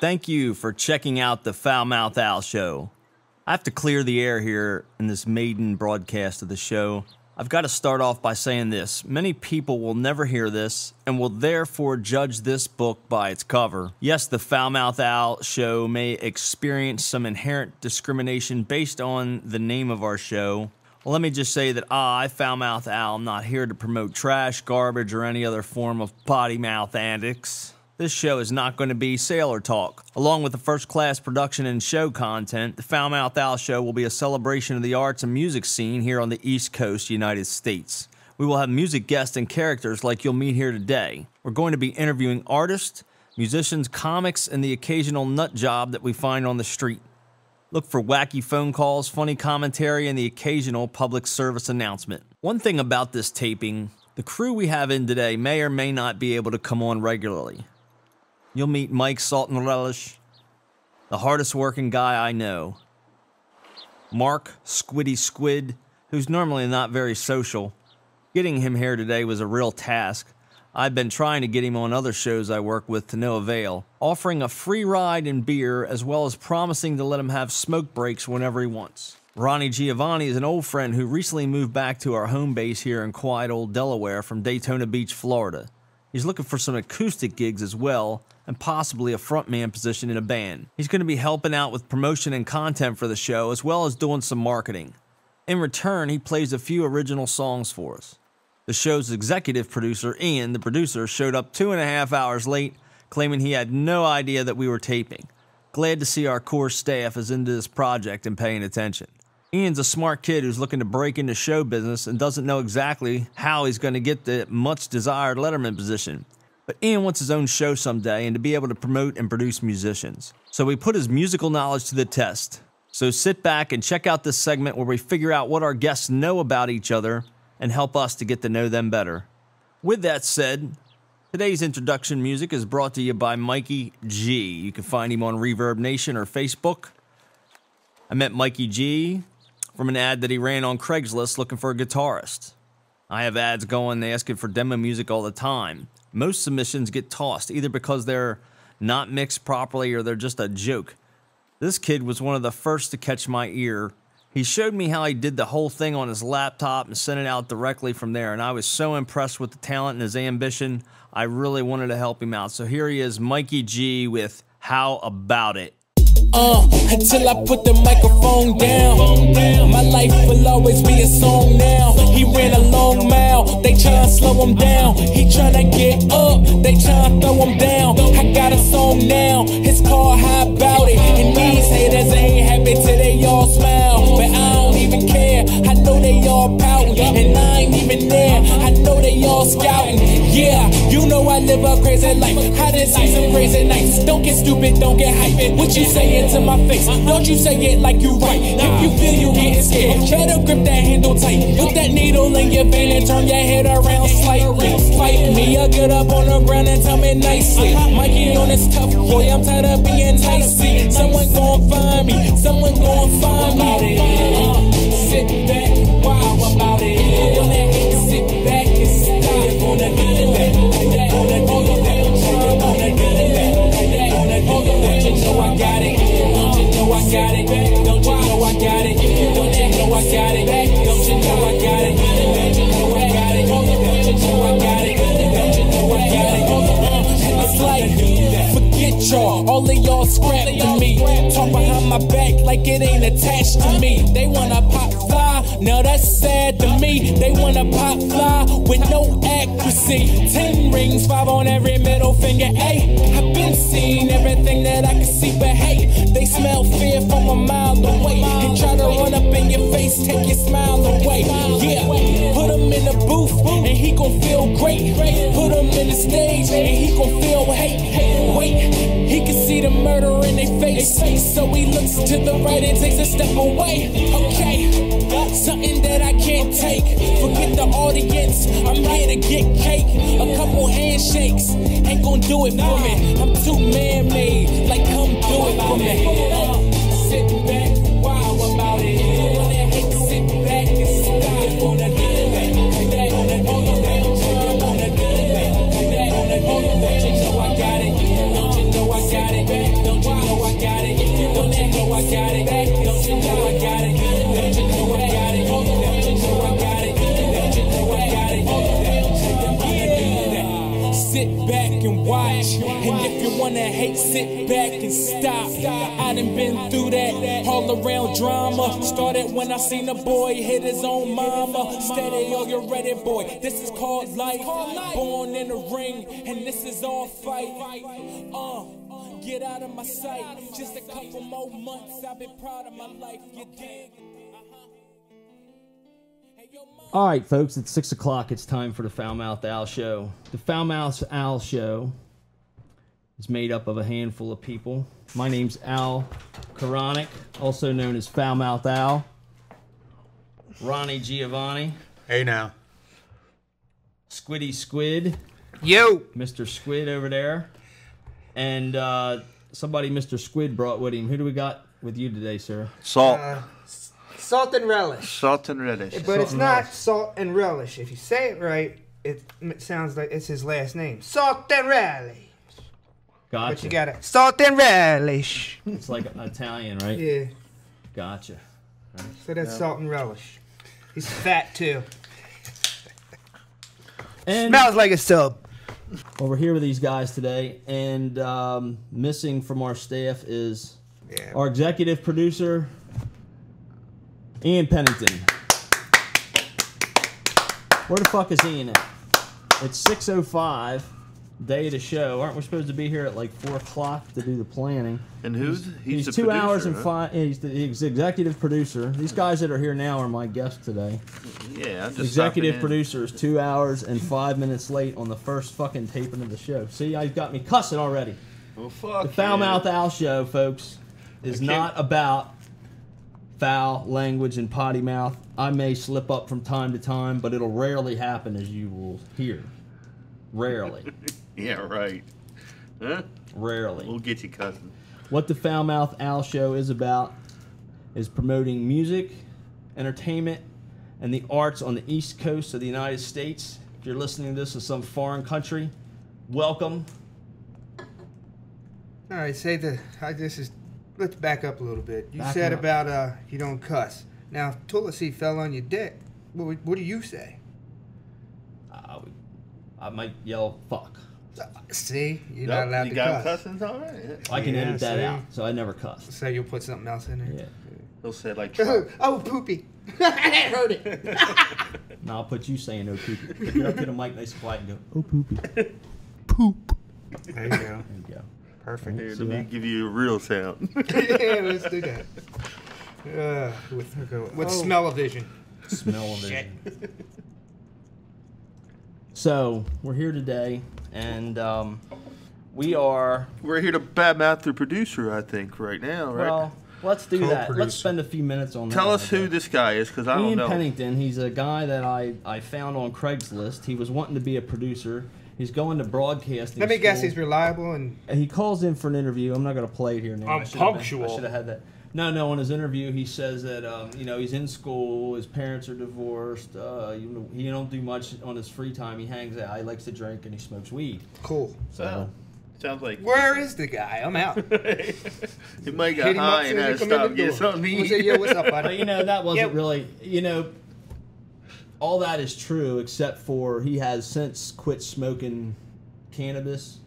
thank you for checking out the Foul Mouth Al Show. I have to clear the air here in this maiden broadcast of the show. I've got to start off by saying this. Many people will never hear this and will therefore judge this book by its cover. Yes, the Foul Mouth Al Show may experience some inherent discrimination based on the name of our show. Well, let me just say that I, Foul Mouth Al, am not here to promote trash, garbage, or any other form of potty mouth antics. This show is not going to be sailor talk. Along with the first-class production and show content, the Foul Mouth Al Show will be a celebration of the arts and music scene here on the East Coast, United States. We will have music guests and characters like you'll meet here today. We're going to be interviewing artists, musicians, comics, and the occasional nut job that we find on the street. Look for wacky phone calls, funny commentary, and the occasional public service announcement. One thing about this taping, the crew we have in today may or may not be able to come on regularly. You'll meet Mike Salt and Relish, the hardest working guy I know. Mark Squiddy Squid, who's normally not very social. Getting him here today was a real task. I've been trying to get him on other shows I work with to no avail, offering a free ride and beer as well as promising to let him have smoke breaks whenever he wants. Ronnie Giovanni is an old friend who recently moved back to our home base here in quiet old Delaware from Daytona Beach, Florida. He's looking for some acoustic gigs as well, and possibly a frontman position in a band. He's going to be helping out with promotion and content for the show, as well as doing some marketing. In return, he plays a few original songs for us. The show's executive producer, Ian, the producer, showed up 2.5 hours late, claiming he had no idea that we were taping. Glad to see our core staff is into this project and paying attention. Ian's a smart kid who's looking to break into show business and doesn't know exactly how he's going to get the much-desired letterman position. But Ian wants his own show someday and to be able to promote and produce musicians. So we put his musical knowledge to the test. So sit back and check out this segment where we figure out what our guests know about each other and help us to get to know them better. With that said, today's introduction music is brought to you by Mikey G. You can find him on Reverb Nation or Facebook. I met Mikey G from an ad that he ran on Craigslist looking for a guitarist. I have ads going asking for demo music all the time. Most submissions get tossed, either because they're not mixed properly or they're just a joke. This kid was one of the first to catch my ear. He showed me how he did the whole thing on his laptop and sent it out directly from there, and I was so impressed with the talent and his ambition, I really wanted to help him out. So here he is, Mikey G with How About It. Until I put the microphone down. My life will always be a song now. He ran a long mile, they tryna slow him down. He tryna get up, they tryna throw him down. I got a song now, it's called How About It. And these haters ain't happy till they all smile. But I don't even care, I know they all pouting. And I ain't even there, I know they all scouting. Yeah, you know I live a crazy life. I done seen some crazy nights. Don't get stupid, don't get hyped. What you saying to my face? Don't you say it like you right. If you feel you getting scared, better grip that handle tight. Put that needle in your vein and turn your head around slightly. Fight me or get up on the ground and tell me nicely. Mikey on this tough boy, I'm tired of being nicey. Someone gon' find me, someone gon' find me. Sit back, wow about it. Sit back and stop on the good of that. On the good of that. On the good of that. On the good of that. You know I got it. Don't you know I got it? Don't you know I got it? Don't you know I got it? Don't you know I got it? Don't you know I got it? Don't you know I got it? Don't you know I got it? It's like, forget y'all, all of y'all scrap to me. Talk behind my back like it ain't attached to me. They wanna pop fly, now that's sad to me. They wanna pop fly with no accuracy. 10 rings, 5 on every middle finger, 8. I've been seeing everything that I can see, but hey, they smell fear from a mile away. And try to run up in your face, take your smile away. Yeah, put him in the booth and he gon' feel great. Put him in the stage and he gon' feel hate. Wait, he can see the murder in their face, so he looks to the right and takes a step away. Okay, something that I can't take. Forget the audience, I'm here to get cake. A couple handshakes ain't gon' do it for me. I'm too man-made, like come do it for me. Sit back, wow about it. Sit back and stop on the good of that. On the good of that. On the good of that. On the good of that. You know I got it. Don't you know I got it? sit back and watch. And if you wanna hate, sit back and stop. I done been through that all around drama. Started when I seen a boy hit his own mama. Steady, oh, you ready, boy? This is called life. Born in the ring, and this is all fight. Get out of my sight. Just a couple more months, I've been proud of my life. You dig? All right, folks, it's 6 o'clock. It's time for the Foul-Mouthed Al Show. The Foul-Mouthed Al Show is made up of a handful of people. My name's Al Koronic, also known as Foul-Mouthed Al. Ronnie Giovanni. Hey now. Squiddy Squid. Yo. Mr. Squid over there. And somebody Mr. Squid brought with him. Who do we got with you today, sir? Salt. Salt and relish. Salt and relish. But it's not salt and relish. If you say it right, it sounds like it's his last name. Salt and relish. Gotcha. But you got it. Salt and relish. It's like Italian, right? Yeah. Gotcha. Right. So that's salt and relish. He's fat too. And Smells like a sub. well, we're here with these guys today, and missing from our staff is our executive producer, Ian Pennington. Where the fuck is Ian at? It's 6:05, day of the show. Aren't we supposed to be here at like 4 o'clock to do the planning? And who's He's the 2 producer, hours and huh? 5. He's the executive producer. These guys that are here now are my guests today. Yeah, I'm just Executive stopping in. producer is 2 hours and 5 minutes late on the first fucking taping of the show. See, I've got me cussing already. Well, fuck The Foul-Mouthed Al Show, folks, is not about foul language and potty mouth. I may slip up from time to time, but it'll rarely happen, as you will hear. Rarely. Yeah, right. Huh? Rarely. We'll get you cussing. What the Foul-Mouthed Al Show is about is promoting music, entertainment, and the arts on the East Coast of the United States. If you're listening to this in some foreign country, welcome. All right, let's back up a little bit. You Back said up. about you don't cuss. Now, if Tulsi fell on your dick, what do you say? I might yell fuck. See, you're Nope, not allowed you to got cuss. cussing all right. I can Yeah, edit that see? out, so I never cuss. So you'll put something else in there. Yeah. He'll say like Trump. Oh, poopy. I heard it. Now I'll put you saying oh poopy. Get up to the mic nice and quiet and go, oh poopy. Poop. There you go. There you go. Perfect. Here, See let me that? give you a real sound. Yeah, let's do that. With smell-o-vision. Smell-o-vision. So, we're here today, and we're We're here to badmouth the producer, I think, right now, right? well, let's do that. Let's Co-producer. spend a few minutes on that. Tell us one, who okay? this guy is, because I don't Ian know. Pennington, he's a guy that I found on Craigslist. He was wanting to be a producer. He's going to broadcasting Let me guess, school. he's reliable and And he calls in for an interview. I'm not going to play it here now. I'm I should have punctual. I should have had that. No. In his interview, he says that he's in school. His parents are divorced. He don't do much on his free time. He hangs out. He likes to drink and he smokes weed. cool. So Sounds like Where is the guy? I'm out. he might Hit got him up high soon and as had you to come in stop the get door. something to We'll say, eat. yeah, what's up, but buddy? that wasn't Yeah. really. All that is true except for he has since quit smoking cannabis.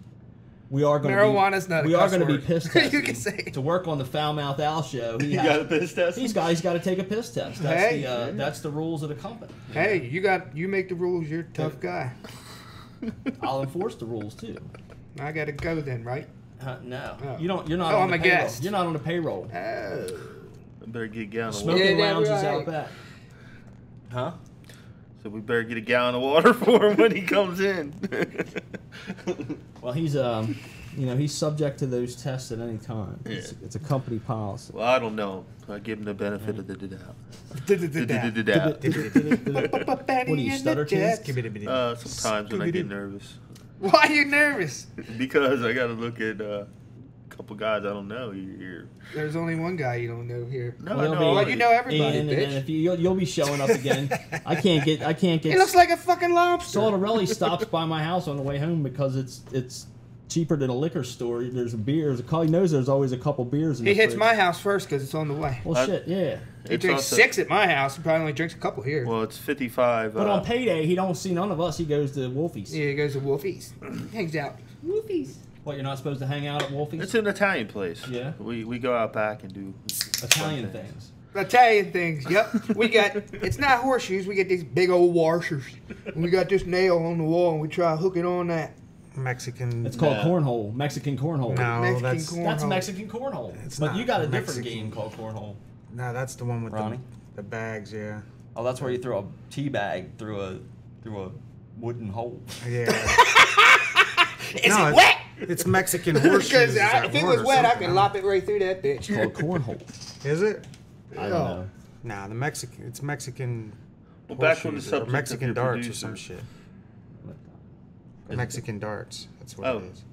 We are going Marijuana's not a We are cuss going to be word. piss You testing can say. to work on the Foul-Mouthed Al Show. You got a piss test? He's got to take a piss test. That's Hey. that's the rules of the company. Hey, you make the rules. You're a tough guy. I'll enforce the rules too. I gotta go then, right? No, Oh. you don't. You're not Oh, on I'm the a payroll. guest. You're not on the payroll. Oh. I better get a gallon of water. Smoking Yeah, lounges right. out back. Huh? So we better get a gallon of water for him when he comes in. Well, he's subject to those tests at any time. It's, Yeah. it's a company policy. Well, I don't know. I give him the benefit of the doubt. What do you stutter, kids? Sometimes when I get nervous. Why are you nervous? Because I got to look at a couple guys I don't know here. There's only one guy you don't know here. No, Well, I you'll know. be- Well, you know everybody, And bitch. if you'll be showing up again. I can't get. He looks like a fucking lobster. Saltarelli stops by my house on the way home because it's cheaper than a liquor store. There's a beer. He knows there's always a couple beers in He the hits fridge. my house first because it's on the way. Well, shit, yeah. He drinks 6 at my house. He probably only drinks a couple here. Well, it's 55. But on payday, he don't see none of us. He goes to Wolfie's. Yeah, he goes to Wolfie's. Hangs out. Wolfie's. What, you're not supposed to hang out at Wolfie's? It's an Italian place. Yeah. We go out back and do Italian things. Italian things. Yep. We got, it's not horseshoes. We get these big old washers. And we got this nail on the wall and we try to hook it on that. Mexican. It's called cornhole. Mexican cornhole. No, Mexican That's cornhole. Mexican cornhole. It's But not you got a different Mexican. game called cornhole. No, that's the one with Ronnie? the bags. Yeah. Oh, that's where you throw a tea bag through a wooden hole. Yeah. Is No, it wet? It's Mexican horseshoes. Because is that if it word was or wet, I something? could lop it right through that bitch. It's called cornhole. Is it? I don't know. Nah, it's Mexican. Well, back on the horseshoes or subject of Mexican your darts producer. or some shit. it? Mexican darts. That's what Oh. it is.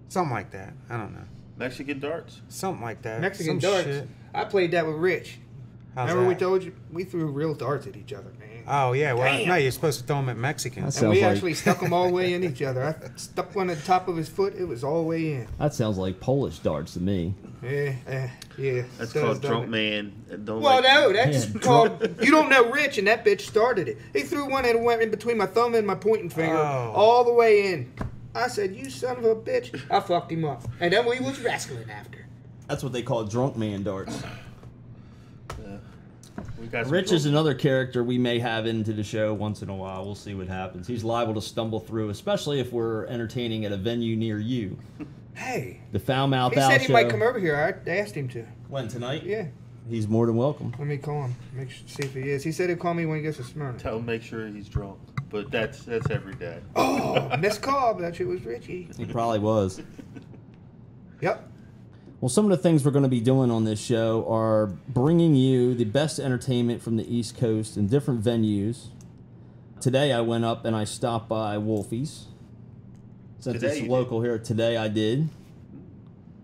Something like that. I don't know. Mexican darts. Something like that. Mexican Some darts. shit. I played that with Rich. How's Remember we that? told you? We threw real darts at each other, man. Oh yeah. Well, Damn. no, you're supposed to throw them at Mexicans. That's- And we Sounds like- actually stuck them all the way in each other. I stuck one at the top of his foot. It was all the way in. That sounds like Polish darts to me. Yeah. That's Does, called don't drunk it? man. Don't Well, like- no, that's Yeah, called. You don't know Rich, and that bitch started it. He threw one and went in between my thumb and my pointing finger, Oh. all the way in. I said, "You son of a bitch!" I fucked him up, and then we was wrestling after. That's what they call drunk man darts. We got some Rich is drunk- another character we may have into the show once in a while. We'll see what happens. He's liable to stumble through, especially if we're entertaining at a venue near you. Hey, The Foul Mouth he Al said he Show. might come over here. I asked him to. When, tonight? Yeah, He's more than welcome. let me call him. See if he is. He said he'll call me when he gets to Smyrna. Tell him make sure he's drunk. But that's every day. Oh, missed call. That shit was Richie. He probably was. Yep. Well, some of the things we're going to be doing on this show are bringing you the best entertainment from the East Coast in different venues. Today I went up and I stopped by Wolfie's. Since Today it's you local here, today I did.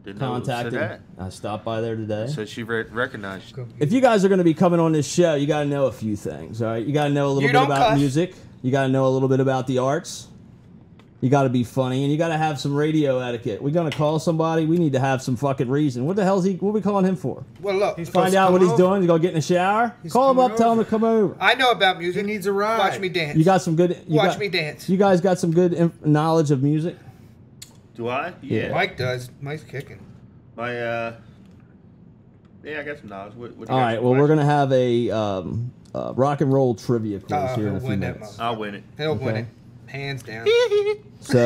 Didn't know it said Contacted. that. I stopped by there today. So she recognized you. If you guys are going to be coming on this show, you got to know a few things, all right? You got to know a little You bit don't about cuss. music. You got to know a little bit about the arts. You got to be funny, and you got to have some radio etiquette. We're going to call somebody. We need to have some fucking reason. What the hell is he? What are we calling him for? Well, look, He's supposed Find to out come what he's over. doing. He's going to get in the shower. He's Call him up. coming Tell him over. to come over. I know about music. He needs a ride. Watch me dance. You got some good. Watch me dance. You guys got some good knowledge of music. Do I? Yeah. Mike does. Mike's kicking. My yeah, I got some knowledge. What you got All right. some Well, we're questions? gonna have a rock and roll trivia quiz here in a he'll few win that minutes. motherfucker. I'll win it. He'll win Okay. it. Hands down. So,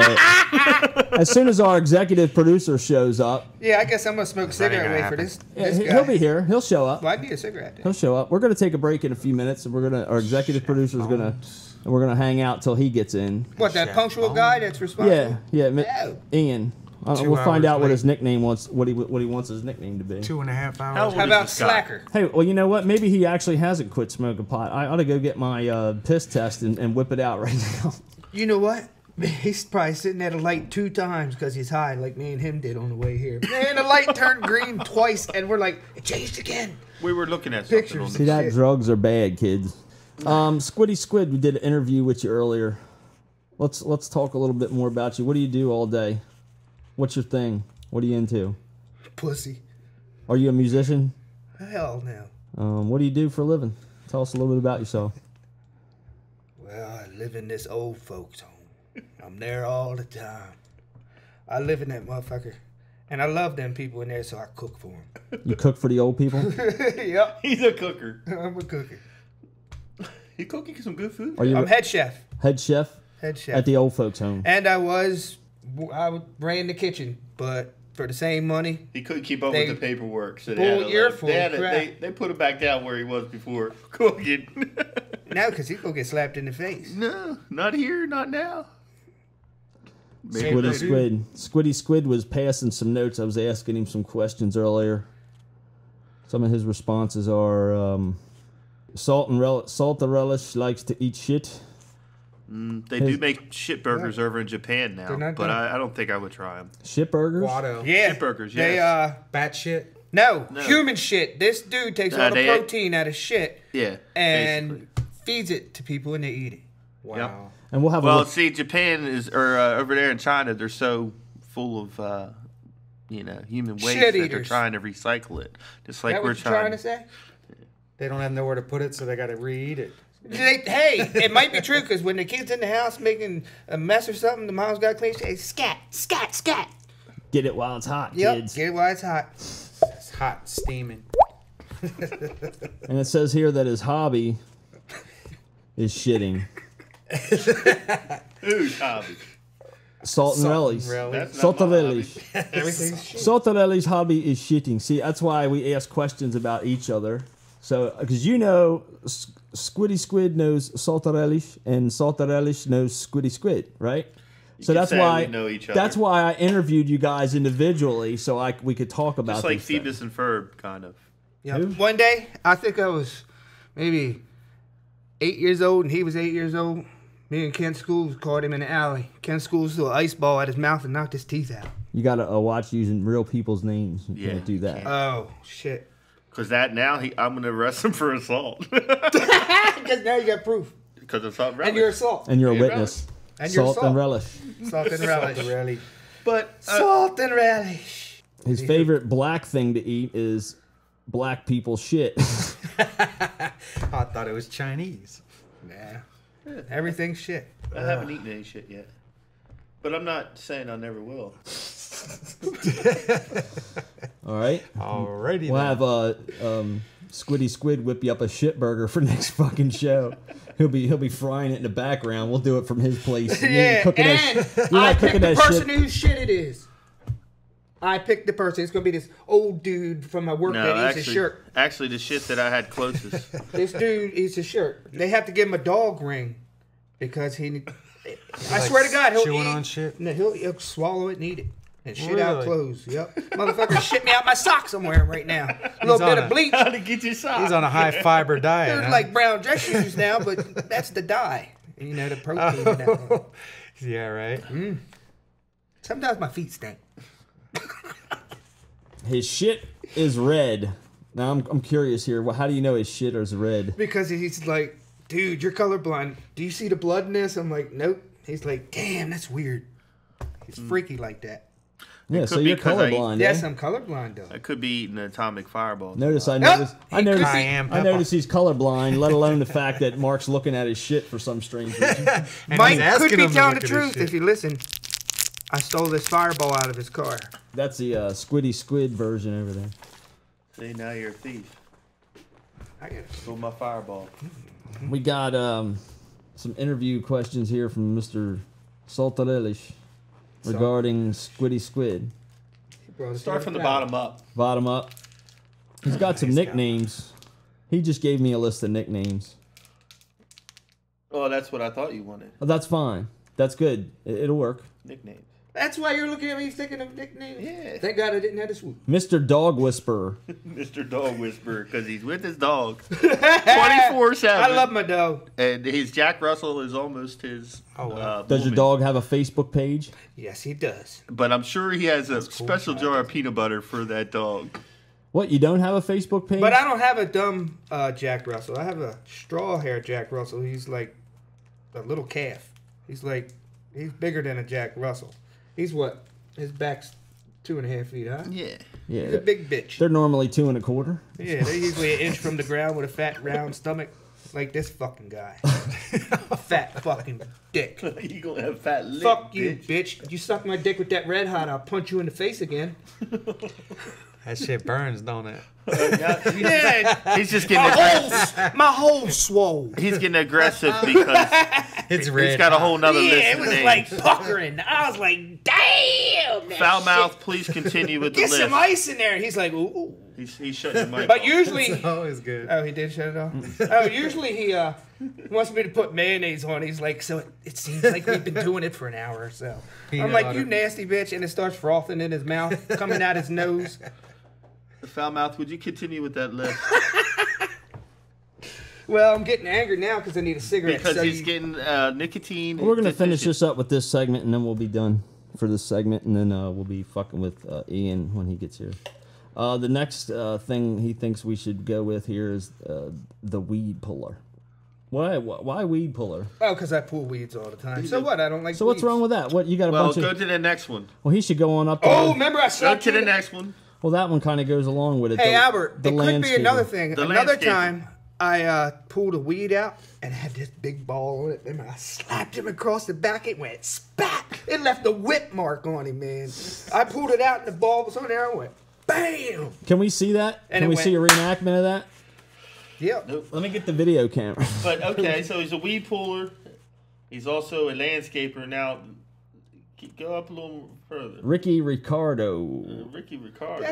as soon as our executive producer shows up, Yeah, I guess I'm gonna smoke a That ain't cigarette gonna away for happen. this. yeah, this guy. he'll be here. He'll show up. Well, I need a cigarette. He'll show up. We're gonna take a break in a few minutes, and our executive producer is gonna hang out till he gets in. What, that Chef punctual Bones. guy that's responsible? Yeah, No. Ian. 2 We'll find hours out what late. his nickname wants. What he wants his nickname to be. 2.5 hours. How old How is about this guy? Slacker? Hey, well, you know what? Maybe he actually hasn't quit smoking pot. I ought to go get my piss test and whip it out right now. You know what? He's probably sitting at a light 2 times because he's high, like me and him did on the way here. Man, the light turned green twice, and we're like, it changed again. We were looking at something Pictures. on See the that? Shit. Drugs are bad, kids. Squiddy Squid, we did an interview with you earlier. Let's talk a little bit more about you. What do you do all day? What's your thing? What are you into? Pussy. Are you a musician? Hell no. What do you do for a living? Tell us a little bit about yourself. Well, I live in this old folks' home. I'm there all the time. I live in that motherfucker. And I love them people in there, so I cook for them. You cook for the old people? Yep. He's a cooker. I'm a cooker. He cooking some good food. Are you I'm head chef. head chef Head chef. at the old folks' home? And I ran the kitchen, but for the same money, He couldn't keep up They- with the paperwork, so Bull they had to, earful they, had to, crap. they put him back down where he was before cooking. now because he's going to get slapped in the face. No, not here, not now. Maybe Squiddy later. Squid. Squiddy Squid was passing some notes. I was asking him some questions earlier. Some of his responses are Salt the Relish likes to eat shit. They do make shit burgers over in Japan now, They're not but bad. I don't think I would try them. Shit burgers? Guado. Yeah. Shit burgers, They, yes. Bat shit. no, human shit. This dude takes all the they- protein out of shit Yeah, and basically. feeds it to people and they eat it. Wow. And we'll have a Well, look. see, Japan is, or over there in China, they're so full of, human waste Shit that they're eaters. trying to recycle it. Just like That we're what you're trying to say? They don't have nowhere to put it, so they got to re-eat it. Hey, it might be true because when the kid's in the house making a mess or something, the mom's got to clean. She says, scat, scat, scat. Get it while it's hot, Yep, kids. get it while it's hot. It's hot, steaming. And it says here that his hobby is shitting. Who's hobby? Salt and relish. That's not my Saltarelli's. Everything's shit. Saltarelli's hobby is shitting. See, that's why we ask questions about each other. So, because Squiddy Squid knows Saltarelli's, and Saltarelli's knows Squiddy Squid, right? So could that's say why we know each other. that's why I interviewed you guys individually, so we could talk about Just like these things. Phoebus and Ferb, kind of. Yeah. One day, I think I was maybe 8 years old, and he was 8 years old. Me and Ken Schools caught him in the alley. Ken Schools threw an ice ball at his mouth and knocked his teeth out. You got to watch using real people's names. You Yeah, can't do that. can't. Oh, shit. Because I'm going to arrest him for assault. Because now you got proof. Because it's not And you're assault. And you're a Yeah, witness. And you're Salt and relish. Salt and relish. Really. But Salt and relish. His favorite black thing to eat is black people shit. I thought it was Chinese. Nah. Everything's shit. I haven't eaten any shit yet. But I'm not saying I never will. All right. Alrighty We'll then. have Squiddy Squid whip you up a shit burger for next fucking show. He'll be frying it in the background. We'll do it from his place. You ain't Yeah, cooking and that, you're I not cooking picked the that person shit. whose shit it is. I picked the person. It's going to be this old dude from my work No, that eats a shirt. actually, the shit that I had closest. This dude eats a shirt. They have to give him a dog ring because he. I swear to God, he'll chewing eat. on shit? No, he'll swallow it and eat it. And shit out Really? clothes. Yep. Motherfucker shit me out my socks I'm wearing right now. A little bit on of bleach. How to get your socks? He's on a high fiber diet. They're huh? like brown dress shoes now, but that's the dye. You know, the protein in that thing. Yeah, right. Sometimes my feet stink. His shit is red. Now I'm curious here. Well, how do you know his shit is red? Because he's like, dude, you're colorblind. Do you see the blood in this? I'm like, nope. He's like, damn, that's weird. He's freaky like that. Yeah, so could be you're 'cause I eat- colorblind. Yes, eh? I'm colorblind though. I could be eating an atomic fireball. Notice I Nope. noticed. He I noticed. Cayenne I pepper. noticed he's colorblind. Let alone the fact that Mark's looking at his shit for some strange reason. And Mike he's asking could be him to telling look the at his truth shit. if you listen. I stole this fireball out of his car. That's the Squiddy Squid version over there. See, now you're a thief. I get it. Stole my fireball. We got some interview questions here from Mr. Saltarellish regarding Squiddy Squid. Start from the bottom up. Bottom up. He's got some nicknames. He just gave me a list of nicknames. Oh, that's what I thought you wanted. Oh, that's fine. That's good. It'll work. Nicknames. That's why you're looking at me thinking of nicknames. Yeah. Thank God I didn't have to swoop. Mr. Dog Whisperer. Mr. Dog Whisperer, because he's with his dog 24/7. I love my dog. And his Jack Russell is almost his. Oh, wow. Does your woman. dog have a Facebook page? Yes, he does. But I'm sure he has a special jar of peanut butter for that dog. What, you don't have a Facebook page? But I don't have a dumb Jack Russell. I have a straw hair Jack Russell. He's like a little calf. He's bigger than a Jack Russell. He's what? His back's 2.5 feet high. Yeah. Yeah, He's a big bitch. they're normally 2 1/4. Yeah, they're usually an inch from the ground with a fat, round stomach. Like this fucking guy. Fat fucking dick. You gonna have fat lips. Fuck you, bitch. You suck my dick with that red hot, I'll punch you in the face again. That shit burns, don't it? Yeah, He's just getting aggressive. my whole swole. He's getting aggressive because It's he's red. got a whole nother Yeah, list it of was names. like puckering. I was like, damn. that Foul shit. mouth, please continue with the Get list. some ice in there. He's like, ooh. He's shutting the mic But off. usually, It's always good. oh, he did shut it off. Oh, usually he wants me to put mayonnaise on. He's like, so it seems like we've been doing it for an hour or so. Peanut I'm like, butter. you nasty bitch, and it starts frothing in his mouth, coming out his nose. Foul mouth, would you continue with that list? Well, I'm getting angry now because I need a cigarette. Because so he's you- getting nicotine. We're going to finish deficient. this up with this segment, and then we'll be done for this segment, and then we'll be fucking with Ian when he gets here. The next thing he thinks we should go with here is the weed puller. Why weed puller? Oh, because I pull weeds all the time. So what? I don't like. So what's wrong with that? What you got a bunch Well, of? go to the next one. Well, he should go on up. To Oh, remember I Go slapped to the you? next one. Well, that one kind of goes along with it. Hey, the, Albert, the it could be another landscaper. thing. The Another landscaper. time, I pulled a weed out and had this big ball on it. And I slapped him across the back. It went spat. It left a whip mark on him, man. I pulled it out and the ball was on there. I went, bam! Can we see that? And Can it we went- see a reenactment of that? Yep. Nope. Let me get the video camera. But okay, so he's a weed puller. He's also a landscaper. Now, go up a little further. Ricky Ricardo. Ricky Ricardo.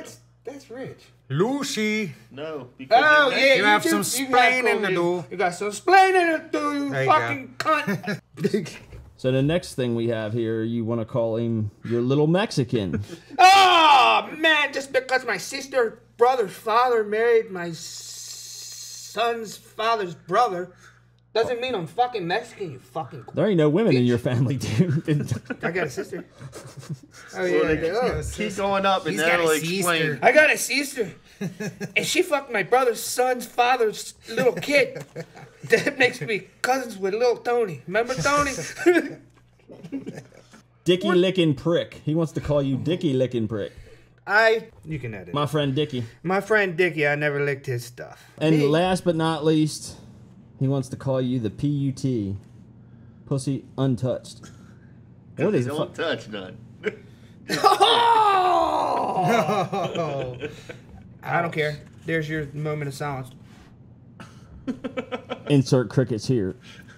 That's rich. Lucy. No, because Oh, that- yeah. You have some splaining to do. You got some splaining to do, you There you fucking cunt. So the next thing we have here, you want to call him your little Mexican. Oh, man, just because my sister, brother's father married my son's father's brother doesn't mean I'm fucking Mexican, you fucking... There ain't no women in your family, dude. I got a sister. Oh, Well, yeah, I they do. keep going up, and He's got that'll a explain. sister. I got a sister. And she fucked my brother's son's father's little kid. That makes me cousins with little Tony. Remember Tony? Dicky licking prick. He wants to call you Dicky licking prick. You can edit. My friend Dicky. My friend Dickie, I never licked his stuff. And Me. last but not least, he wants to call you the PUT. Pussy untouched. What is it? Don't touch none. Oh! I don't care. There's your moment of silence. Insert crickets here.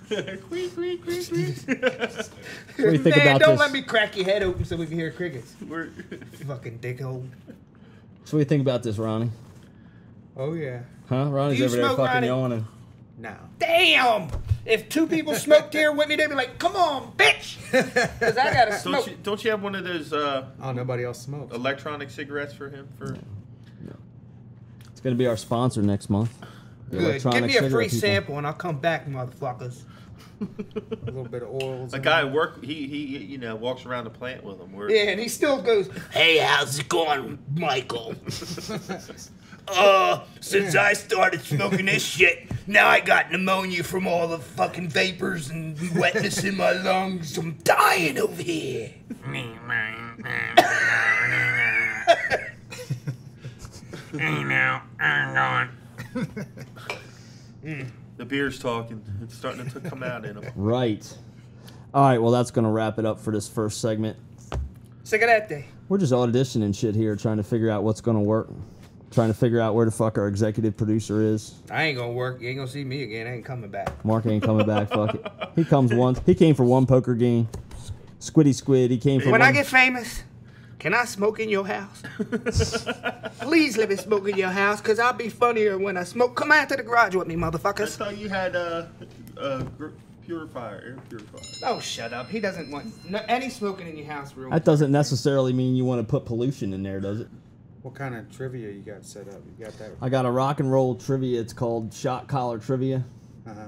Queek, queek, queak, queak. What do you think Man, about don't this? let me crack your head open so we can hear crickets. We're- Fucking dickhole. So what do you think about this, Ronnie? Oh, yeah. Huh? Ronnie's Do you over there smoke, fucking Ronnie? yawning. No. Damn! If two people smoked here with me, they'd be like, come on, bitch! Because I gotta smoke. don't you have one of those Oh, nobody else smokes. electronic cigarettes for him? For It's gonna be our sponsor next month. The Good. Give electronic me a free cigarette people. sample and I'll come back, motherfuckers. A little bit of oils. a in guy it. at work, he walks around the plant with them. Where Yeah, and he still goes, hey, how's it going, Michael? Since I started smoking this shit, now I got pneumonia from all the fucking vapors and wetness in my lungs. I'm dying over here. the beer's talking, it's starting to come out in him. Right. All right. Well, that's gonna wrap it up for this first segment. Sick of that day. We're just auditioning shit here, trying to figure out what's gonna work. Trying to figure out where the fuck our executive producer is. I ain't gonna work. You ain't gonna see me again. I ain't coming back. Mark ain't coming back. Fuck it. He comes once. He came for one poker game. Squiddy Squid. He came for When one. I get famous, can I smoke in your house? Please let me smoke in your house, because I'll be funnier when I smoke. Come out to the garage with me, I motherfuckers. thought you had purifier, air purifier. Oh, shut up. He doesn't want any smoking in your house room. That doesn't necessarily mean you want to put pollution in there, does it? What kind of trivia you got set up? You got that? I got a rock and roll trivia. It's called Shot Collar Trivia. Uh-huh.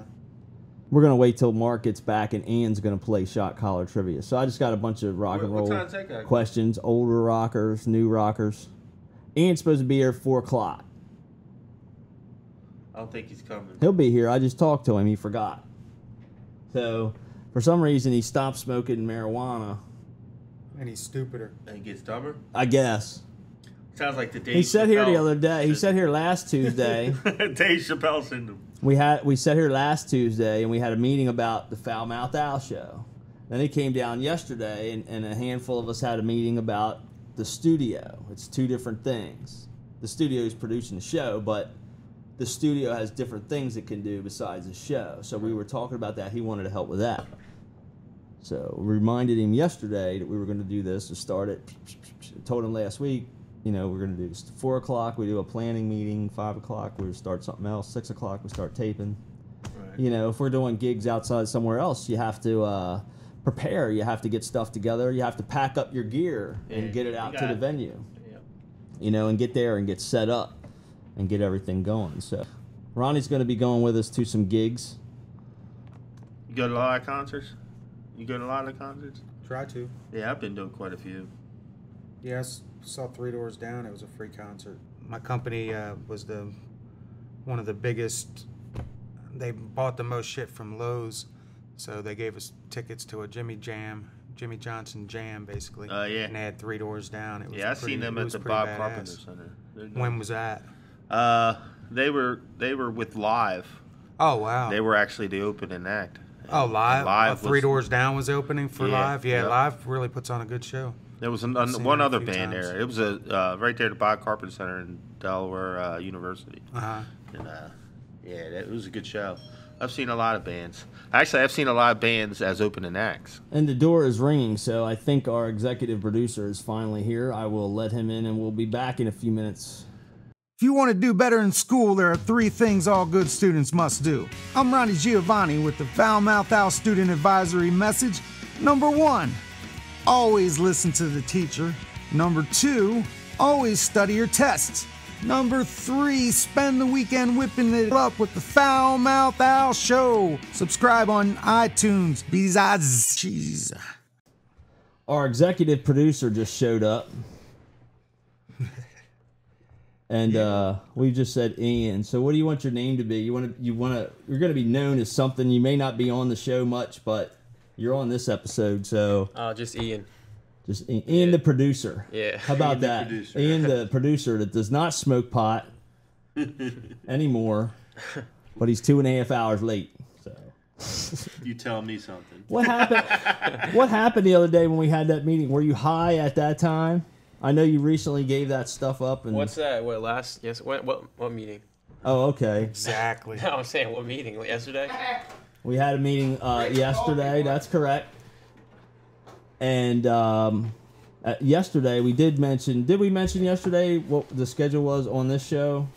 We're gonna wait till Mark gets back and Ann's gonna play Shot Collar Trivia. So I just got a bunch of rock and What roll time's that guy? questions, older rockers, new rockers. Ann's supposed to be here at 4 o'clock. I don't think he's coming. He'll be here. I just talked to him. He forgot. So for some reason he stopped smoking marijuana. And he's stupider. And he gets dumber. I guess. Sounds like the Dave He sat here the Chappelle- other day. He sat here last Tuesday. Dave Chappelle syndrome. We sat here last Tuesday and we had a meeting about the Foul Mouth Owl show. Then he came down yesterday and a handful of us had a meeting about the studio. It's two different things. The studio is producing the show, but the studio has different things it can do besides the show. So we were talking about that. He wanted to help with that. So we reminded him yesterday that we were going to do this to start it. Told him last week, you know, we're going to do this. 4 o'clock, we do a planning meeting. 5 o'clock, we start something else. 6 o'clock, we start taping. Right. You know, if we're doing gigs outside somewhere else, you have to prepare. You have to get stuff together. You have to pack up your gear Yeah, and get it you out to got the it. venue. Yeah. You know, and get there and get set up and get everything going. So Ronnie's going to be going with us to some gigs. You go to a lot of concerts? You go to a lot of concerts? Try to. Yeah, I've been doing quite a few. Yes, saw Three Doors Down. It was a free concert. My company was one of the biggest They bought the most shit from Lowe's, so they gave us tickets to a Jimmy Johnson Jam, basically. Oh, yeah. And they had 3 doors down. It was Yeah, I seen them at the Bob Carpenter Center. When was that? They were with Live. Oh, wow. They were actually the opening act. Oh, Live? Live 3 doors down was opening for Yeah, Live? Yeah, yep. Live really puts on a good show. There was seen one it a other few band times. there. It was right there at the Bob Carpenter Center in Delaware University. Uh-huh. And yeah, it was a good show. I've seen a lot of bands. Actually, I've seen a lot of bands as opening acts. And the door is ringing, so I think our executive producer is finally here. I will let him in, and we'll be back in a few minutes. If you want to do better in school, there are 3 things all good students must do. I'm Ronnie Giovanni with the Foul Mouth Owl Student Advisory message. Number 1, always listen to the teacher. Number 2, always study your tests. Number 3, spend the weekend whipping it up with the Foul Mouth Owl Show. Subscribe on iTunes. Jeez. Our executive producer just showed up. And we just said Ian. So what do you want your name to be? You're going to be known as something. You may not be on the show much, but you're on this episode, so Just Ian. just Ian the producer. Yeah. How about Ian the that? producer. Ian the producer that does not smoke pot anymore, but he's 2.5 hours late. So You tell me something. what happened? What happened the other day when we had that meeting? Were you high at that time? I know you recently gave that stuff up. And What's that? What last? Yes. What meeting? oh, okay. Exactly. No, I'm saying what meeting? Yesterday. We had a meeting yesterday. That's correct. And yesterday we did mention. Did we mention yesterday what the schedule was on this show?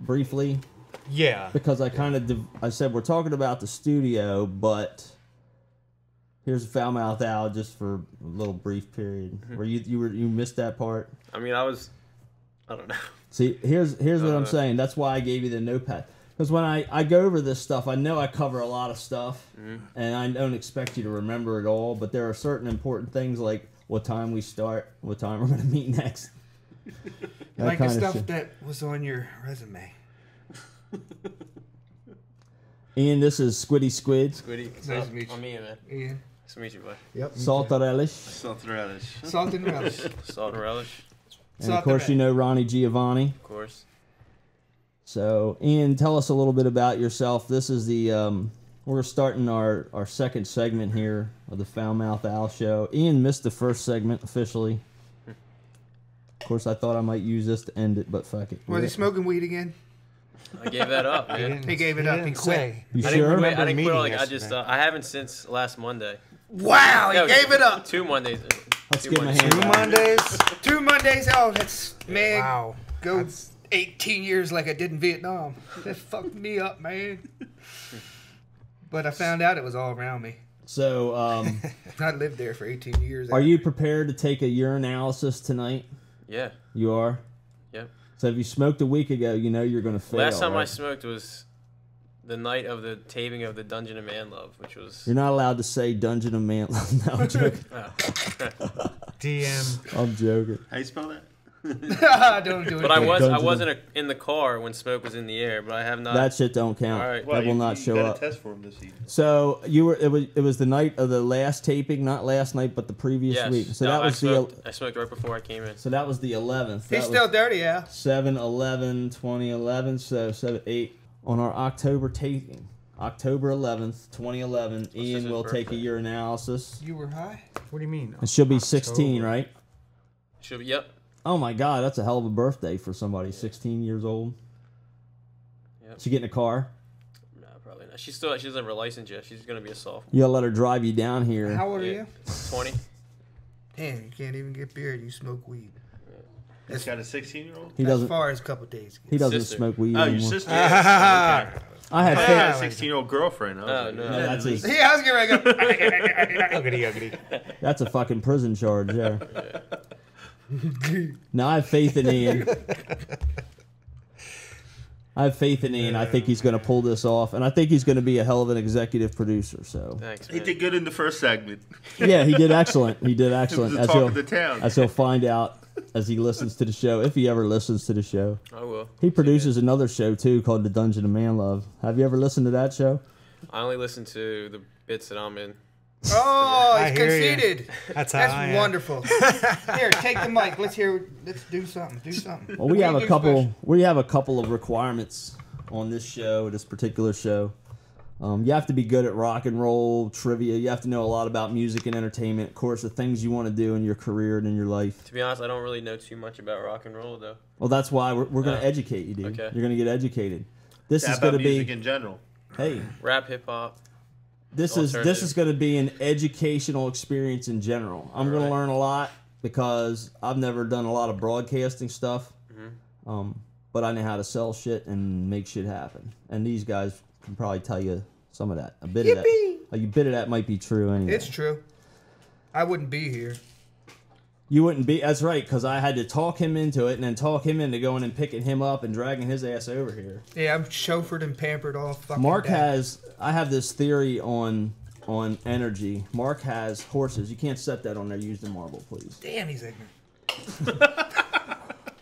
Briefly, Yeah. because I kind of I said we're talking about the studio, but here's a Foul Mouth Owl just for a little brief period. Where you missed that part. I mean, I don't know. See, here's what I'm saying. That's why I gave you the notepad. Because when I go over this stuff, I know I cover a lot of stuff, and I don't expect you to remember it all, but there are certain important things like what time we start, what time we're going to meet next. That Like the kind of stuff shit. that was on your resume. Ian, this is Squiddy Squid, Squiddy. Nice to meet you. I'm Ian, man. Ian. Nice to meet you, bud. Yep. Salt Relish, Something relish. Salt and relish. Salt and relish, and of course you know Ronnie Giovanni. of course. So, Ian, tell us a little bit about yourself. This is the we're starting our second segment here of the Foul Mouth Owl Show. Ian missed the first segment officially. Of course, I thought I might use this to end it, but fuck it. Was he smoking weed again? I gave that up, man. He gave it up. He quit. You I sure? didn't quit. I didn't meeting quit. Like yesterday. I haven't since last Monday. Wow, he No, gave it up. 2 Mondays. Let's Two give him a Mondays. hand. 2 clap. Mondays? 2 Mondays. Oh, that's man. Wow. Go 18 years like I did in Vietnam. That fucked me up, man. But I found out it was all around me. So, I lived there for 18 years. are you prepared to take a urinalysis tonight? Yeah. You are? Yep. So if you smoked a week ago, you know you're going to fail. Last time I right? smoked was the night of the taping of the Dungeon of Man Love, which was. You're not allowed to say Dungeon of Man. No, I'm joking. DM. I'm joking. How you spell that? Don't do it. But I Dungeon wasn't in the car when smoke was in the air, but I have not. That shit don't count. All right. That will not show you up. got a test for him this evening. So it was the night of the last taping, not last night, but the previous Yes. week. So No, that was I smoked right before I came in. so that was the 11th. He's That still was dirty, yeah. 7/11/2011. So 7/8 on our October taping, October 11th, 2011. Ian his will take a birthday? urinalysis. You were high? What do you mean? It should be 16, October. right? Should be. Yep. Oh my God, that's a hell of a birthday for somebody 16 years old. Yep. She get in a car. No, probably not. She doesn't have her license yet. She's gonna be a sophomore. You gotta let her drive you down here. How old are Yeah. you? 20. Damn, you can't even get beer and you smoke weed. He's got a 16-year-old? He As doesn't. far as a couple days. He doesn't Sister. smoke weed Oh, your anymore. sister? Yes. Okay. I had I faith. had a 16-year-old girlfriend. I was Oh, like, no. yeah, That's at least- a, Yeah, I was getting ready to go. Uggity, uggity. that's a fucking prison charge there. Now I have faith in Ian. I have faith in Ian. I think he's going to pull this off, and I think he's going to be a hell of an executive producer. So Thanks, He man. did good in the first segment. yeah, he did excellent. He did He was excellent. the As talk he'll, of the town. as he'll find out as he listens to the show, if he ever listens to the show. I will. He produces another show too called The Dungeon of Man Love. Have you ever listened to that show? I only listen to the bits that I'm in. Oh, I he's hear you. conceited. That's how I am. Wonderful. Here, take the mic. Let's do something. Do something. Well, we What have do a you do couple. special? We have a couple of requirements on this show, this particular show. You have to be good at rock and roll trivia. You have to know a lot about music and entertainment. Of course, the things you want to do in your career and in your life. To be honest, I don't really know too much about rock and roll though. Well, that's why we're going to educate you, dude. Okay. You're going to get educated. This Yeah, is going about to music be. in general. Hey, Rap, hip hop. this is going to be an educational experience in general. I'm going to learn a lot because I've never done a lot of broadcasting stuff. But I know how to sell shit and make shit happen. And these guys can probably tell you some of that. A bit of that. A bit of that might be true anyway. It's true. I wouldn't be here. You wouldn't be. That's right, because I had to talk him into it and then talk him into going and picking him up and dragging his ass over here. Yeah, I'm chauffeured and pampered all fucking Mark day. has. I have this theory on energy. Mark has horses. You can't set that on there using marble, please. Damn, he's ignorant.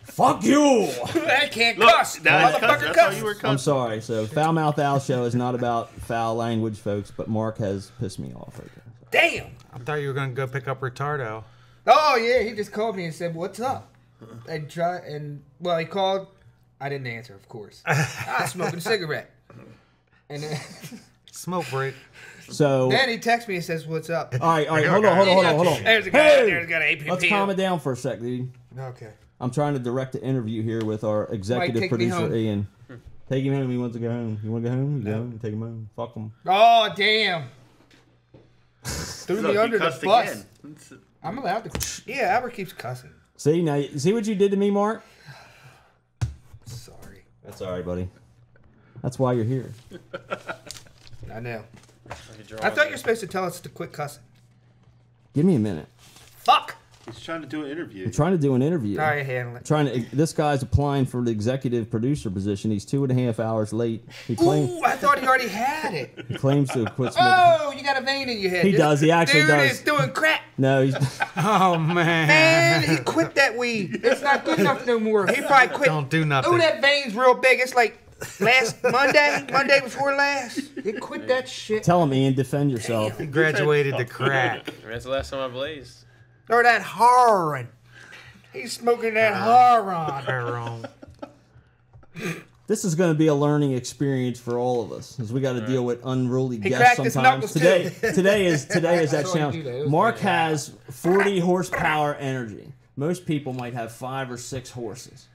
Fuck you! I can't Look, cuss. now it's Motherfucker cuss. That's cuss. how you were I'm cussing. sorry. So, Foul Mouth Al Show is not about foul language, folks, but Mark has pissed me off right there. Damn. I thought you were going to go pick up Retardo. Oh yeah, he just called me and said, "What's up?" Well, he called. I didn't answer, of course. I was smoking a cigarette, and then, Smoke break. So, then he texts me and says, "What's up?" all right, hold on. There's a guy out there who's got an APP. Let's calm it down for a sec, dude. Okay. I'm trying to direct the interview here with our executive take me producer, home. Ian. Take him home. He wants to go home. You want to go home? You go home. Take him home. Fuck him. Oh damn! Threw Look, me he under the cussed bus. again. I'm allowed to. Yeah, Albert keeps cussing. See now, see what you did to me, Mark? Sorry. That's all right, buddy. That's why you're here. I know. Draw I thought me. you were supposed to tell us to quit cussing. Give me a minute. Fuck. He's trying to do an interview. I'm trying to do an interview. All right, handle it. This guy's applying for the executive producer position. He's 2.5 hours late. He claims Ooh, I thought he already had it. he claims to quit smoking. Oh, you got a vein in your head. He does, he actually Dude does. is doing crack. No, he's Oh, man. Man, he quit that weed. It's not good enough no more. He probably quit. Don't do nothing. Oh, that vein's real big. It's like last Monday before last. He quit that shit. tell him, Ian, defend yourself. He graduated to crack. That's the last time I blazed. Or that heroin. He's smoking that heroin. Heroin. This is going to be a learning experience for all of us, as we got to deal with unruly guests cracked his sometimes. knuckles, too. Today is that That's all he do, challenge. though. Mark has 40 horsepower energy. Most people might have 5 or 6 horses,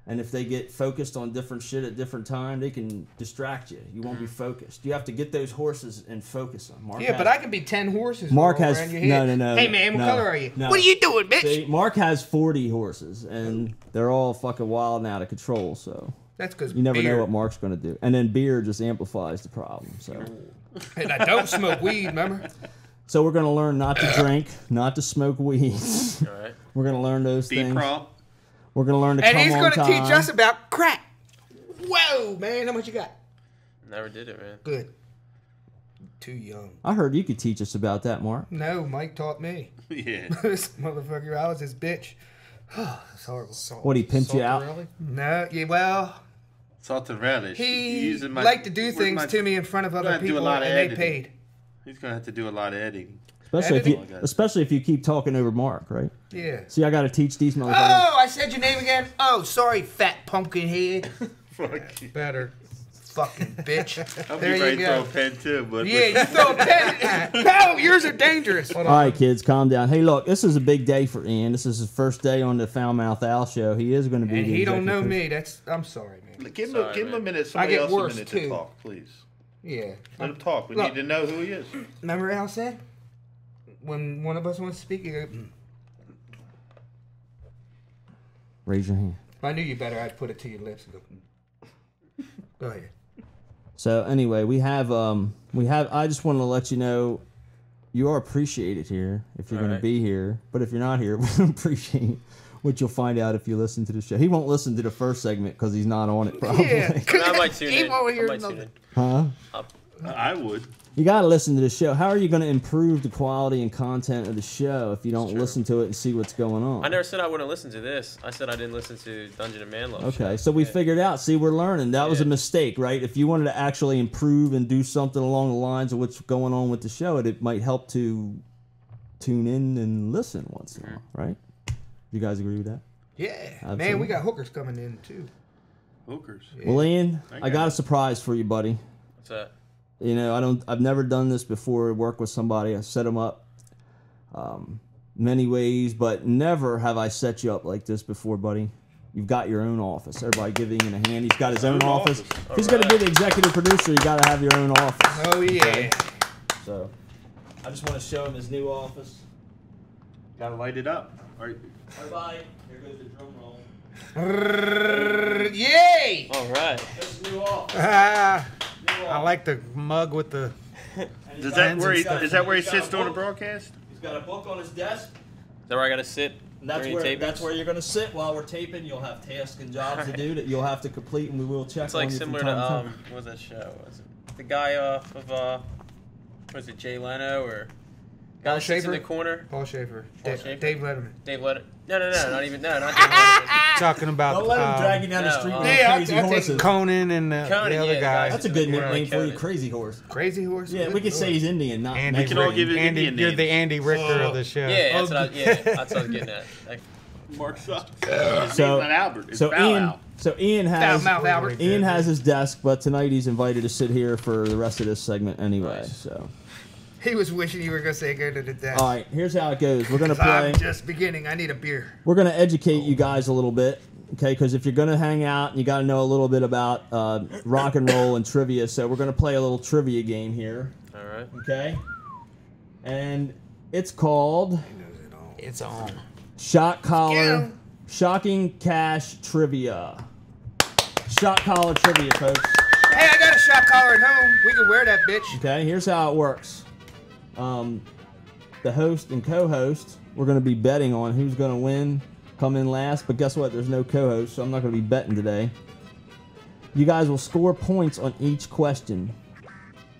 and if they get focused on different shit at different time, they can distract you. You won't be focused. You have to get those horses and focus them. Mark Yeah, has, but I can be 10 horses. Mark all has around your head. no. Hey man, what no, color are you? no. What are you doing, bitch? See, Mark has 40 horses, and they're all fucking wild and out of control. So. That's because You never know what Mark's going to do. And then beer just amplifies the problem. So And I don't smoke weed, remember? so we're going to learn not to drink, not to smoke weed. All right. We're going to learn those Deep things. prompt. We're going to learn to And come he's on going to time. teach us about crack. Whoa, man, how much you got? Never did it, man. Good. Too young. I heard you could teach us about that, Mark. No, Mike taught me. Yeah. This motherfucker, I was his bitch. It's horrible. What, he pimped you out? No, yeah, well, Salt and relish. he Using my- liked to do where's things my- to me in front of gonna other have to do a people, lot of and they editing. paid. He's gonna have to do a lot of editing. Especially if you keep talking over Mark, right? Yeah. See, I got to teach these motherfuckers. Oh, I said your name again? Oh, sorry, fat pumpkin head. Fuck you. Better. Fucking bitch. I'll There be you ready to throw go. a pen too, but Yeah, you throw a pen. No, yours are dangerous. All right, kids, calm down. Hey, look, this is a big day for Ian. This is his first day on the Foul Mouth Al show. He is going to be And the he don't know executive me. I'm sorry, man. give him, Sorry, give him a man. minute. Somebody get else worse, a minute too. to talk, please. Yeah. Let him talk. We Look. need to know who he is. Remember Al said? When one of us wants to speak, you go, Raise your hand. If I knew you better, I'd put it to your lips and go, Go ahead. So anyway, we have. I just want to let you know, you are appreciated here if you're All going right. to be here. But if you're not here, we don't appreciate what you'll find out if you listen to the show. He won't listen to the first segment because he's not on it. Probably. Yeah. I might tune He in. won't hear I might tune nothing. in. Huh? I would. You got to listen to the show. How are you going to improve the quality and content of the show if you don't listen to it and see what's going on? I never said I wouldn't listen to this. I said I didn't listen to Dungeon and Manlove. Okay, so we figured out. See, we're learning. That was a mistake, right? If you wanted to actually improve and do something along the lines of what's going on with the show, it might help to tune in and listen once in a while, right? You guys agree with that? Yeah. Absolutely. Man, we got hookers coming in, too. Hookers. Yeah. Well, Ian, I got a surprise for you, buddy. What's that? You know, I've never done this before. Work with somebody. I set them up many ways, but never have I set you up like this before, buddy. You've got your own office. Everybody give Ian a hand. He's got his own office. If he's going to be the executive producer, you got to have your own office. Oh, yeah. Okay? So, I just want to show him his new office. Gotta light it up. All right. Bye-bye. Here goes the drum roll. Yay! All right. This is new office. I like the mug with the. Is that where he sits during the broadcast? He's got a book on his desk. Is that where I gotta sit? And that's where you're going to sit while we're taping. You'll have tasks and jobs to do that you'll have to complete, and we will check It's on like you similar from time to to time. what was that show? Was it the guy off of was it Jay Leno or guy that sits in the corner? Paul Schaefer. Schaefer? Dave Letterman. Dave Letterman. No, not even. No, not Dave Letterman. Talking about Don't let him drag you down the no, street yeah, with crazy I'll take horses. Conan and the Conan, other yeah, the guy. That's a good Yeah, nickname for you, Conan. Crazy Horse. Crazy Horse? Yeah, we could say he's Indian, not Andy, can all give it Andy, Indian you're names. the Andy Richter of the show. Yeah, that's what I was getting at. Like, Mark Sucks. So, Not Albert. It's so Bow Ian, Wow. so Ian has Foul mouth Albert. Ian has his desk, but tonight he's invited to sit here for the rest of this segment anyway. Nice. So, He was wishing you were going to say go to the desk. all right, here's how it goes. We're gonna play. I'm just beginning. I need a beer. We're gonna educate you guys a little bit, okay? Because if you're gonna hang out, you got to know a little bit about rock and roll and trivia. So we're gonna play a little trivia game here, all right. okay? And it's called It's on. Shot Collar Yeah. Shocking Cash Trivia. Shot Collar Trivia, folks. Hey, I got a shot collar at home. We can wear that bitch. Okay, here's how it works. The host and co-host, we're going to be betting on who's going to win, come in last. But guess what? There's no co-host, so I'm not going to be betting today. You guys will score points on each question.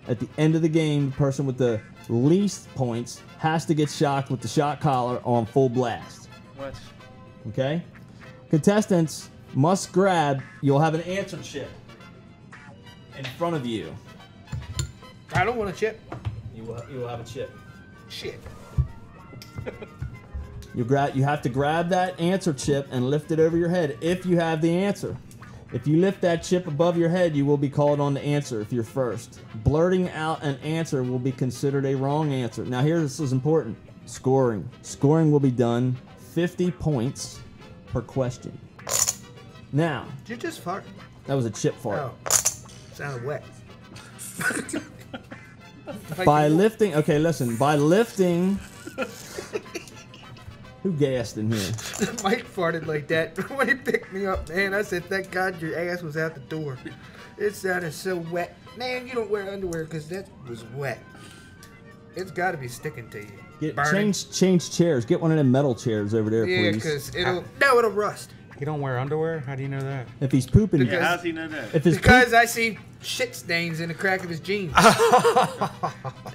At the end of the game, the person with the least points has to get shocked with the shot collar on full blast. What? Okay? Contestants must grab, you'll have an answer chip in front of you. I don't want a chip. You will have a chip. Shit. You have to grab that answer chip and lift it over your head if you have the answer. If you lift that chip above your head, you will be called on to answer if you're first. Blurting out an answer will be considered a wrong answer. Now this is important. Scoring. Scoring will be done 50 points per question. Now, Did you just fart? that was a chip fart. Oh. Sounded wet. By lifting, okay, listen. By lifting, who gassed in here? Mike farted like that when he picked me up, man. I said, thank God your ass was out the door. It sounded so wet. Man, you don't wear underwear because that was wet. It's got to be sticking to you. Change chairs. Get one of them metal chairs over there, Yeah, please. because it'll rust. You don't wear underwear? How do you know that? If he's pooping, Because- Yeah, how's he know that? if his Because I see shit stains in the crack of his jeans.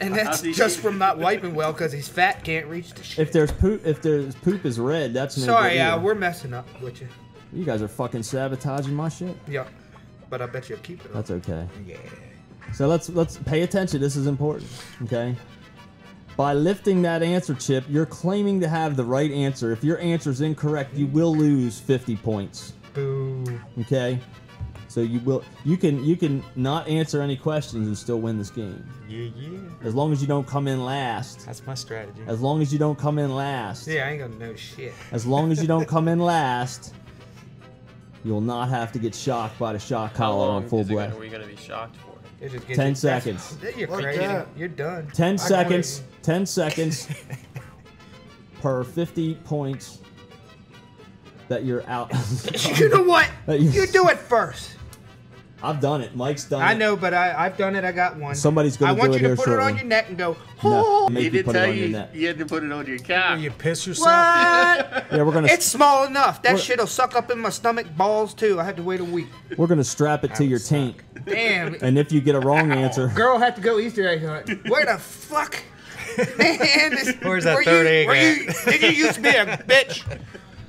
And that's How's he just see- from not wiping well because he's fat, can't reach the shit. if there's poop is red, that's no Sorry, good either. we're messing up with you. You guys are fucking sabotaging my shit. Yeah. But I bet you'll keep it up. That's okay. Yeah. So let's pay attention. This is important. Okay. By lifting that answer chip, you're claiming to have the right answer. If your answer is incorrect, you will lose 50 points. Boo. Okay. So you can not answer any questions and still win this game. Yeah. As long as you don't come in last. That's my strategy. As long as you don't come in last. Yeah, I ain't gonna know shit. As long as you don't come in last, you'll not have to get shocked by the shock How collar long on full are blast. we gonna be shocked for? It just gets 10 you- seconds. You're Like crazy. that. You're done. 10 I got seconds. it. 10 seconds per 50 points that you're out. You know what? That you- You do it first. I've done it. Mike's done it. I know, but I've done it. I got one. Somebody's going to do it here I want you to put shortly. it on your neck and go, No, oh. make He didn't put it tell on your you neck. you had to put it on your cock. You piss yourself? What? Yeah, we're gonna It's small enough. That shit'll suck up in my stomach balls, too. I had to wait a week. we're gonna strap it to your taint, Damn. and if you get a wrong answer, Girl had to go Easter egg hunting. Where the fuck? Man, Where's that third egg Did you used to be a bitch?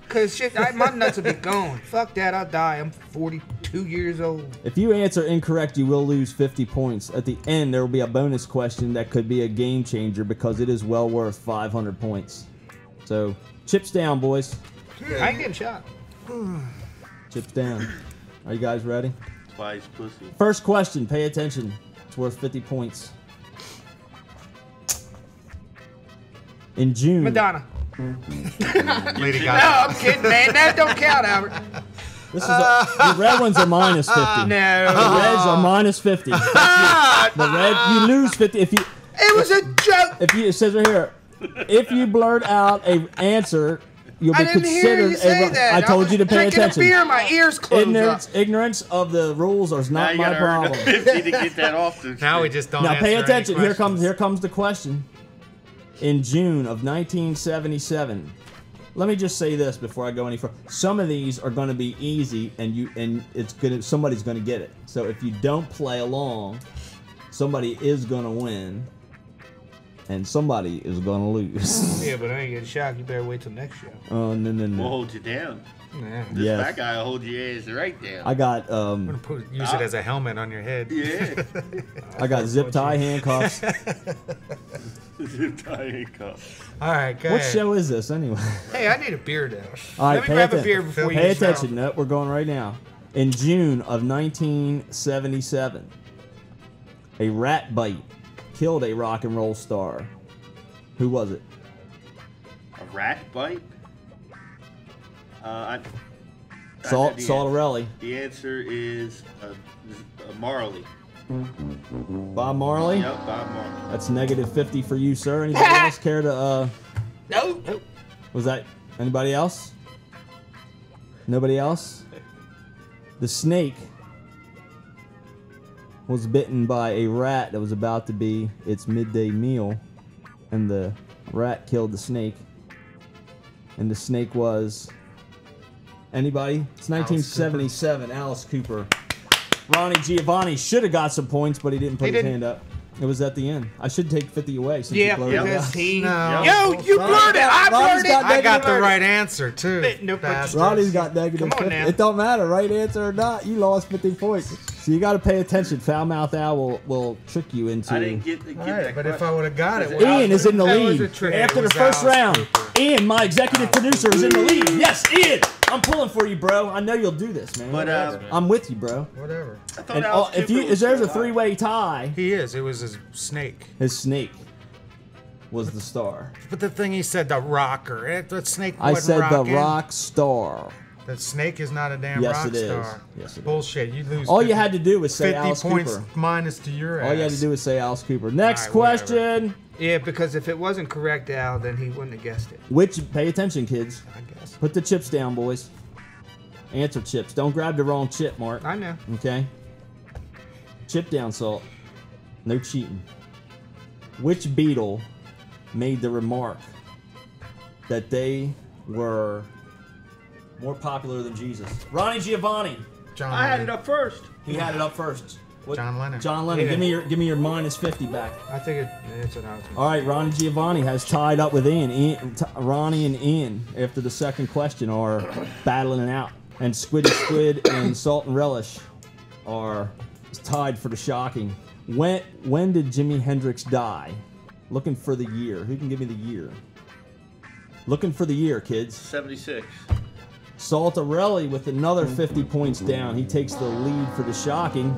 Cause shit, my nuts will be gone. Fuck that, I'll die. I'm 42 years old. if you answer incorrect, you will lose 50 points. At the end, there will be a bonus question that could be a game changer because it is well worth 500 points. So, chips down, boys. I ain't getting shot. Chips down. Are you guys ready? That's why he's pussy. First question. Pay attention. It's worth 50 points. In June. Madonna. Lady No, Gaga. I'm kidding, man. That don't count, Albert. This is the red ones are minus 50. No. The reds are minus 50. The red, you lose 50 if you. It was a joke. If you, it says right here, if you blurt out a answer, you'll be I didn't hear considered you say a. that. I told you to pay drinking attention. A beer, my ears closed up. Ignorance of the rules is Now not you my gotta earn problem. the 50 to get that off the Now we street. just don't Now answer pay any attention. Here questions. comes the question. In June of 1977. Let me just say this before I go any further. Some of these are going to be easy, and somebody's going to get it. So if you don't play along, somebody is going to win, and somebody is going to lose. Yeah, but I ain't getting shot. You better wait till next show. Oh no. We'll hold you down. Nah. This Yes. black guy will hold your ass right down. I got Use it as a helmet on your head. Yeah. I got zip tie handcuffs. Tying cup. All right, go What ahead. show is this anyway? Hey, I need a beer now. All right, Let me pay grab a atten- beer before Pay you smell. attention. No, we're going right now. In June of 1977, a rat bite killed a rock and roll star. Who was it? A rat bite? I know the Saltarelli. The answer is Marley. Bob Marley. Yep, Bob Marley. That's negative 50 for you, sir. Anybody else care to? No. Was that anybody else? Nobody else? The snake was bitten by a rat that was about to be its midday meal, and the rat killed the snake. And the snake was anybody? It's 1977. Alice Cooper. Ronnie Giovanni should have got some points, but he didn't put He his didn't. hand up. It was at the end. I should take 50 away since Yeah, you blurted it because out. he. No. Yo, you blurted. I Ronnie's blurted. got I got the blurted. right answer, too. No, but- bastard. Ronnie's got negative Come on 50. now. It don't matter, right answer or not. You lost 50 points. So you got to pay attention. Foul mouth Owl will trick you into. I didn't get All that right, but if I question. would have got it, Ian is in the That was lead a trick. after It the was first Alice round. Cooper. Ian, my executive producer, is in the lead. Yes, Ian, I'm pulling for you, bro. I know you'll do this, man. But I'm with you, bro. whatever. I thought And Alice if Cooper was there's a still alive. three-way tie, He is. It was his snake. his snake was the star. But the thing he said, the rocker. That snake I wasn't said rocking. the rock star. The snake is not a damn Yes, rock it is. star. Yes, it is. Bullshit. You lose. All 50, you had to do was say 50 Alice points Cooper. minus to your ass. All you had to do was say Alice Cooper. Next All right, whatever. question. Yeah, because if it wasn't correct, Al, then he wouldn't have guessed it. Pay attention, kids. I guess. Put the chips down, boys. Answer chips. Don't grab the wrong chip, Mark. I know. Okay? Chip down, Salt. No cheating. Which Beatle made the remark that they were more popular than Jesus? Ronnie Giovanni. John I had Lennon. it up first. He had it up first. What- John Lennon. John Lennon. Yeah. Give me your minus 50 back. I think it's an out. All right, Ronnie Giovanni has tied up with Ian. Ronnie and Ian, after the second question, are battling it out. And Squiddy Squid and Salt and Relish are tied for the shocking. When did Jimi Hendrix die? Looking for the year. Who can give me the year? Looking for the year, kids. 76. Saltarelli with another 50 points down. He takes the lead for the shocking.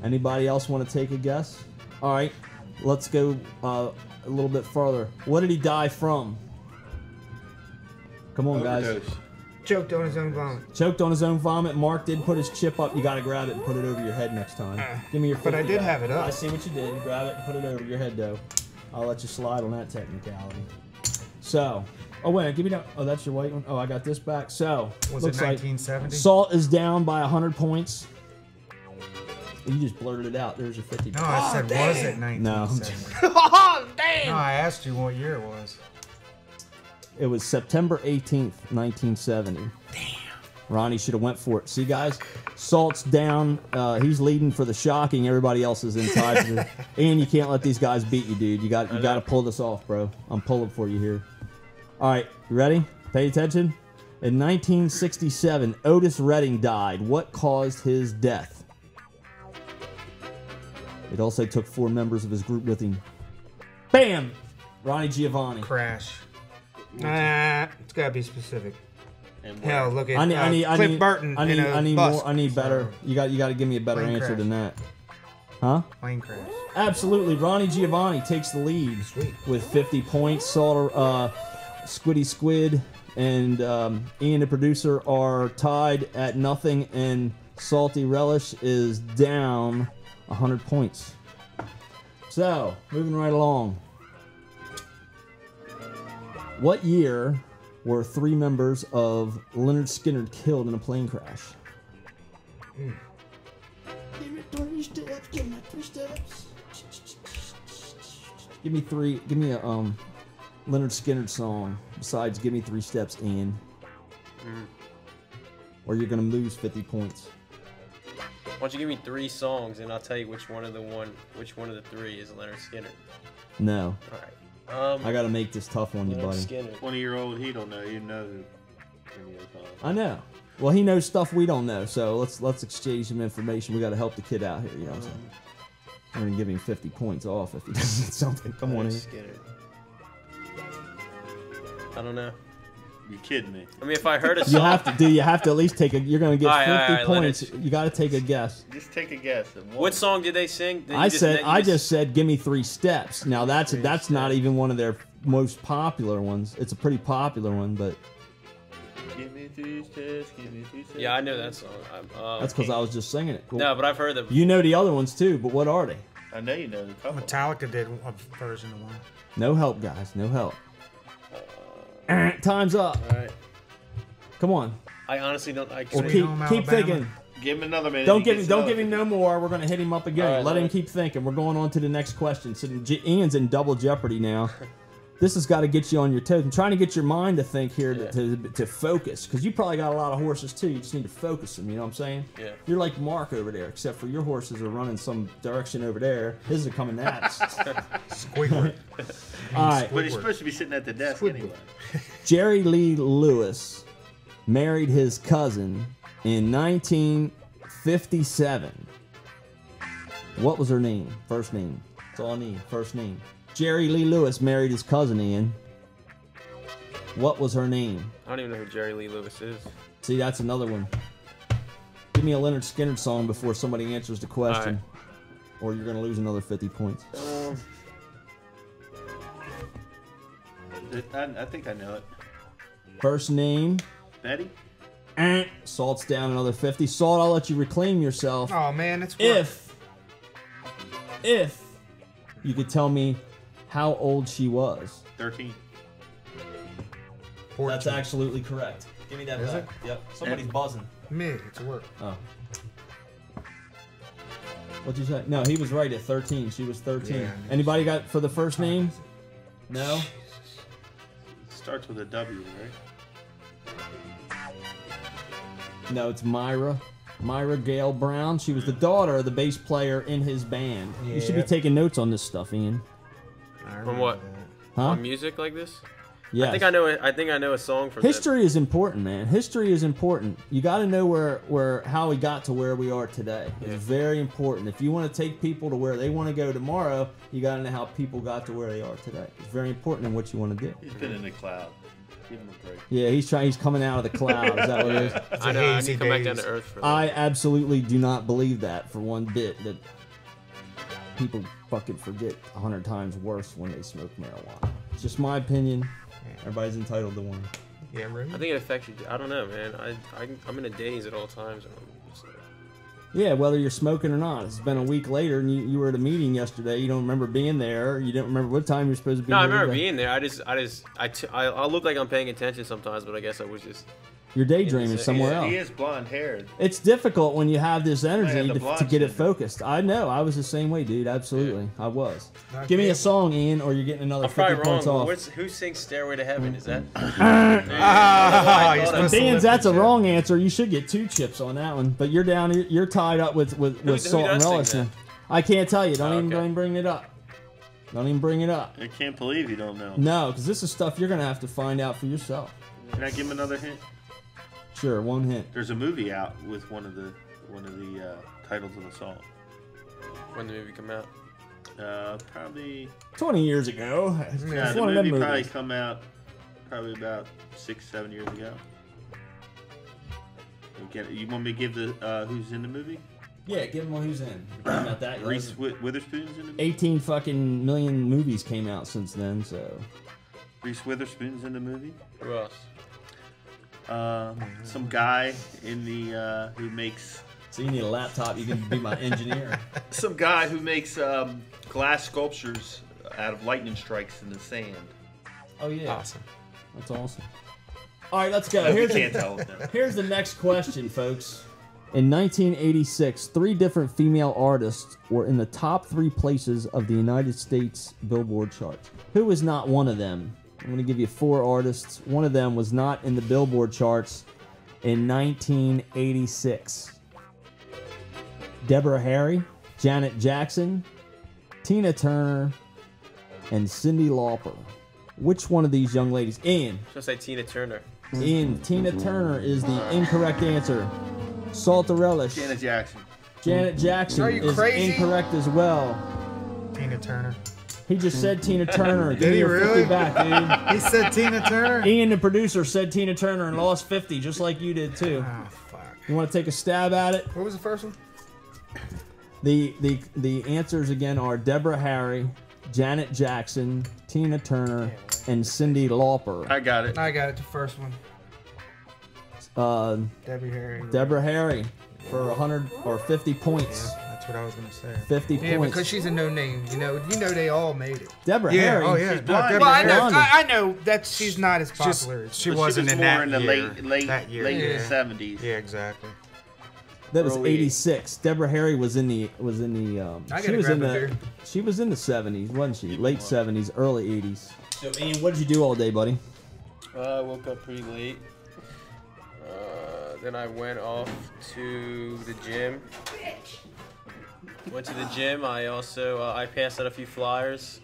Anybody else want to take a guess? All right, let's go a little bit further. What did he die from? Come on, guys. Overdose. Choked on his own vomit. Choked on his own vomit. Mark did put his chip up. You got to grab it and put it over your head next time. Give me your 50 But I did back. have it up. I see what you did. Grab it and put it over your head, though. I'll let you slide on that technicality. So, oh wait, give me that. Oh, that's your white one. Oh, I got this back. So, Was it looks like 1970? Salt is down by 100 points. You just blurted it out. There's your 50 No, points. I said, was it 1970? Oh, damn! No, I asked you what year it was. It was September 18th, 1970. Damn. Ronnie should have went for it. See, guys, Salt's down. He's leading for the shocking. Everybody else is in tie. And you can't let these guys beat you, dude. You got to pull this off, bro. I'm pulling for you here. All right, you ready? Pay attention. In 1967, Otis Redding died. What caused his death? It also took 4 members of his group with him. Bam! Ronnie Giovanni. Crash. Nah, it's gotta be specific. Hell, look at I Cliff need, Burton. I need, in a I need bus. more. I need better. You got to give me a better Plane answer crash. than that. Huh? Plane crash. Absolutely. Ronnie Giovanni takes the lead with 50 points. Squiddy Squid and Ian, the producer, are tied at nothing, and Salty Relish is down 100 points. So, moving right along. What year were 3 members of Leonard Skinner killed in a plane crash? Give me 3 steps. Give me 3 steps. Give me a Leonard Skinner song besides "Give Me 3 Steps" in, or you're gonna lose 50 points. Why don't you give me 3 songs and I'll tell you which one of the 3 is Leonard Skinner. No. All right. I gotta make this tough on you, Leonard buddy. Skinner. 20-year-old, he don't know. You know who any of those songs. I know. Well, he knows stuff we don't know, so let's exchange some information. We gotta help the kid out here. You know what I'm saying? I'm gonna give him 50 points off if he does something. Come on in. Skinner. I don't know. You kidding me? I mean, if I heard a song, You have to at least take a. You're gonna get 50 all right, points. You gotta take a guess. Just take a guess. what song did they sing? Did I you just said, give me 3 steps. Now that's not even one of their most popular ones. It's a pretty popular one, but Give me 3 steps. Give me 3 steps. Yeah, I know that song. that's because I was just singing it. Cool. No, but I've heard them. You know the other ones too, but what are they? I know you know the couple. Metallica did a version of one. No help, guys. No help. Time's up. All right. Come on. I honestly don't. I Well, can't. keep Home Alabama. thinking. Give him another minute. Don't He give gets him no more. We're gonna hit him up again. All right, Let him let keep thinking. We're going on to the next question. So Ian's in double jeopardy now. This has got to get you on your toes. I'm trying to get your mind to think here to focus, because you probably got a lot of horses too. You just need to focus them. You know what I'm saying? Yeah. You're like Mark over there, except for your horses are running some direction over there. His are coming at us. Squidward. All right. But he's supposed to be sitting at the desk anyway. Jerry Lee Lewis married his cousin in 1957. What was her name? First name. That's all I need. First name. Jerry Lee Lewis married his cousin, Ian. What was her name? I don't even know who Jerry Lee Lewis is. See, that's another one. Give me a Leonard Skinner song before somebody answers the question. Or you're going to lose another 50 points. I think I know it. First name. Betty? Salt's down another 50. Salt, I'll let you reclaim yourself. Oh man, it's If you could tell me how old she was. 13. 14. That's absolutely correct. Give me that Is back. Yep. Somebody's buzzing. Me, it's work. Oh. What'd you say? No, he was right at 13. She was 13. Yeah, Anybody got for the first name? No? Starts with a W, right? No, it's Myra. Myra Gale Brown. She was the daughter of the bass player in his band. You should be Yeah. taking notes on this stuff, Ian. From what? Huh? On music like this? Yes. I think I know a song from History is important, man. History is important. You got to know how we got to where we are today. It's very important. If you want to take people to where they want to go tomorrow, you got to know how people got to where they are today. It's very important in what you want to do. He's been in the cloud. Give him a break. Yeah, he's coming out of the cloud. Is that what it is? I know. I need hazy to come back down days. to earth for that. I absolutely do not believe that for one bit. That people fucking forget 100 times worse when they smoke marijuana. It's just my opinion. Everybody's entitled to one. Yeah, really? I think it affects you. I don't know, man. I'm in a daze at all times. And I'm just like, Yeah, whether you're smoking or not. It's been a week later, and you were at a meeting yesterday. You don't remember being there. You don't remember what time you're supposed to be. No, I there remember today. being there. I look like I'm paying attention sometimes, but I guess I was just. You're daydreaming somewhere else. He is blonde haired. It's difficult when you have this energy the to blonde get it syndrome. focused. I know. I was the same way, dude. Absolutely. I was. Give me a song, Ian, or you're getting another I'm 50 probably points wrong. off. Who sings "Stairway to Heaven"? Is that? You're supposed to Dan's, lift that's the a chip. wrong answer. You should get 2 chips on that one. But you're down. You're tied up with Salt and does Relish. sing now. I can't tell you. Don't Oh, even okay. bring it up. Don't even bring it up. I can't believe you don't know. No, because this is stuff you're gonna have to find out for yourself. Can I give him another hint? Sure, one hint. There's a movie out with one of the titles of the song. When the movie come out? Probably. 20 years ago. Yeah, It's the one of them movie probably movies. come out probably about 6-7 years ago. You want me to give the who's in the movie? Yeah, give him one who's in. We're talking about that. Reese Witherspoon's in the movie. 18 fucking million movies came out since then, so. Reese Witherspoon's in the movie. Who else? Some guy in the who makes So you need a laptop, you can be my engineer. some guy who makes glass sculptures out of lightning strikes in the sand. Oh, yeah. Awesome. That's awesome. All right, let's go. You Here's can't the, tell them. here's the next question, folks. In 1986, 3 different female artists were in the top 3 places of the United States Billboard charts. Who was not one of them? I'm going to give you 4 artists. One of them was not in the Billboard charts in 1986. Deborah Harry, Janet Jackson, Tina Turner, and Cyndi Lauper. Which one of these young ladies? Ian. Just say Tina Turner. Ian, Tina Turner is the incorrect answer. Salt or relish. Janet Jackson. Janet Jackson Are you is crazy? incorrect as well. Tina Turner. He just said Tina Turner. Give Did me he your 50 really? back, He said Tina Turner? dude. Ian, the producer, said Tina Turner and lost 50, just like you did too. Oh, fuck. You want to take a stab at it? What was the first one? The answers again are Deborah Harry, Janet Jackson, Tina Turner, and Cyndi Lauper. I got it. I got it. The first one. Debbie Harry. Deborah Harry for 100 or 50 points. Yeah, that's what I was going to say. 50 Yeah, points. because she's a no name. You know they all made it. Deborah Yeah, Harry. oh yeah. She's blind. Deborah Well, I Harry. know, Blondie. I know that she's not as Just- popular. as she But wasn't was in more that in the year. late that year. late Yeah. 70s. Yeah, exactly. That was early 86. Deborah Harry was in the I she gotta was grab in a the beer. she was in the 70s, wasn't she? Late 70s, early 80s. So Ian, what did you do all day, buddy? I woke up pretty late. Then I went off to the gym. Went to the gym. I also I passed out a few flyers.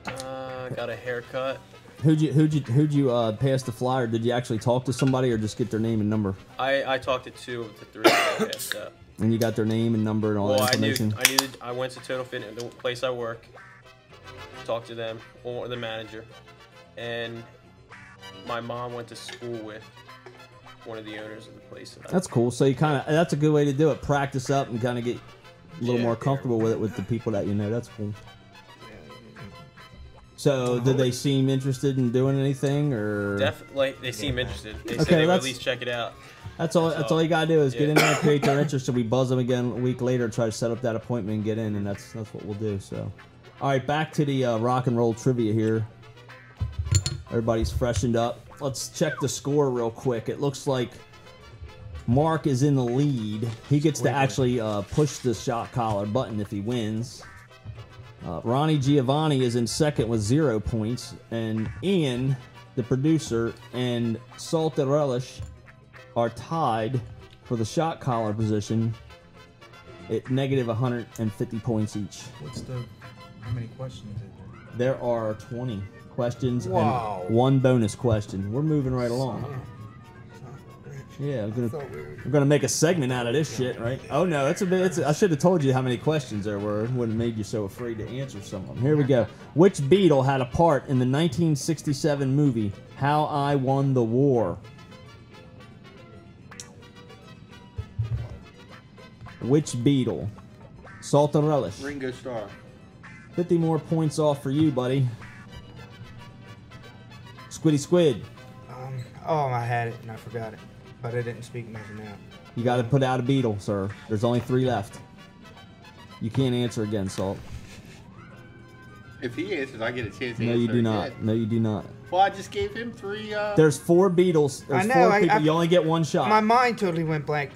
Got a haircut. Who'd you pass the flyer? Did you actually talk to somebody or just get their name and number? I talked to 2 of the 3 that I passed out. And you got their name and number and all Well, that I knew information? I went to Total Fitness, the place I work. Talked to them or the manager, and my mom went to school with one of the owners of the place. That's cool. So you that's a good way to do it. Practice up and kind of get a little Yeah. more comfortable with it with the people that you know. That's cool. So did they seem interested in doing anything or? Definitely, they seem interested. They said Okay, they would at let's- least check it out. That's all you gotta do is get in Yeah. there and create their interest. So we buzz them again a week later, try to set up that appointment and get in, and that's what we'll do. So, all right, back to the rock and roll trivia here. Everybody's freshened up. Let's check the score real quick. It looks like Mark is in the lead. He gets to actually push the shot collar button if he wins. Ronnie Giovanni is in second with 0 points, and Ian, the producer, and Salt and Relish are tied for the shot collar position at negative 150 points each. How many questions is there? There are 20 questions Wow. and 1 bonus question. We're moving right along. Yeah, we're gonna make a segment out of this shit, right? Oh no, I should have told you how many questions there were. It wouldn't have made you so afraid to answer some of them. Here we go. Which Beatle had a part in the 1967 movie How I Won the War? Which Beatle? Salt and Relish. Ringo Starr. 50 more points off for you, buddy. Squiddy Squid. I had it and I forgot it, but I didn't speak nothing out. You got to put out a Beatle, sir. There's only 3 left. You can't answer again, Salt. If he answers, I get a chance to No, answer you do not. again. No, you do not. Well, I just gave him 3. There's 4 Beatles. There's I know, 4 people. I- You only get 1 shot. My mind totally went blank.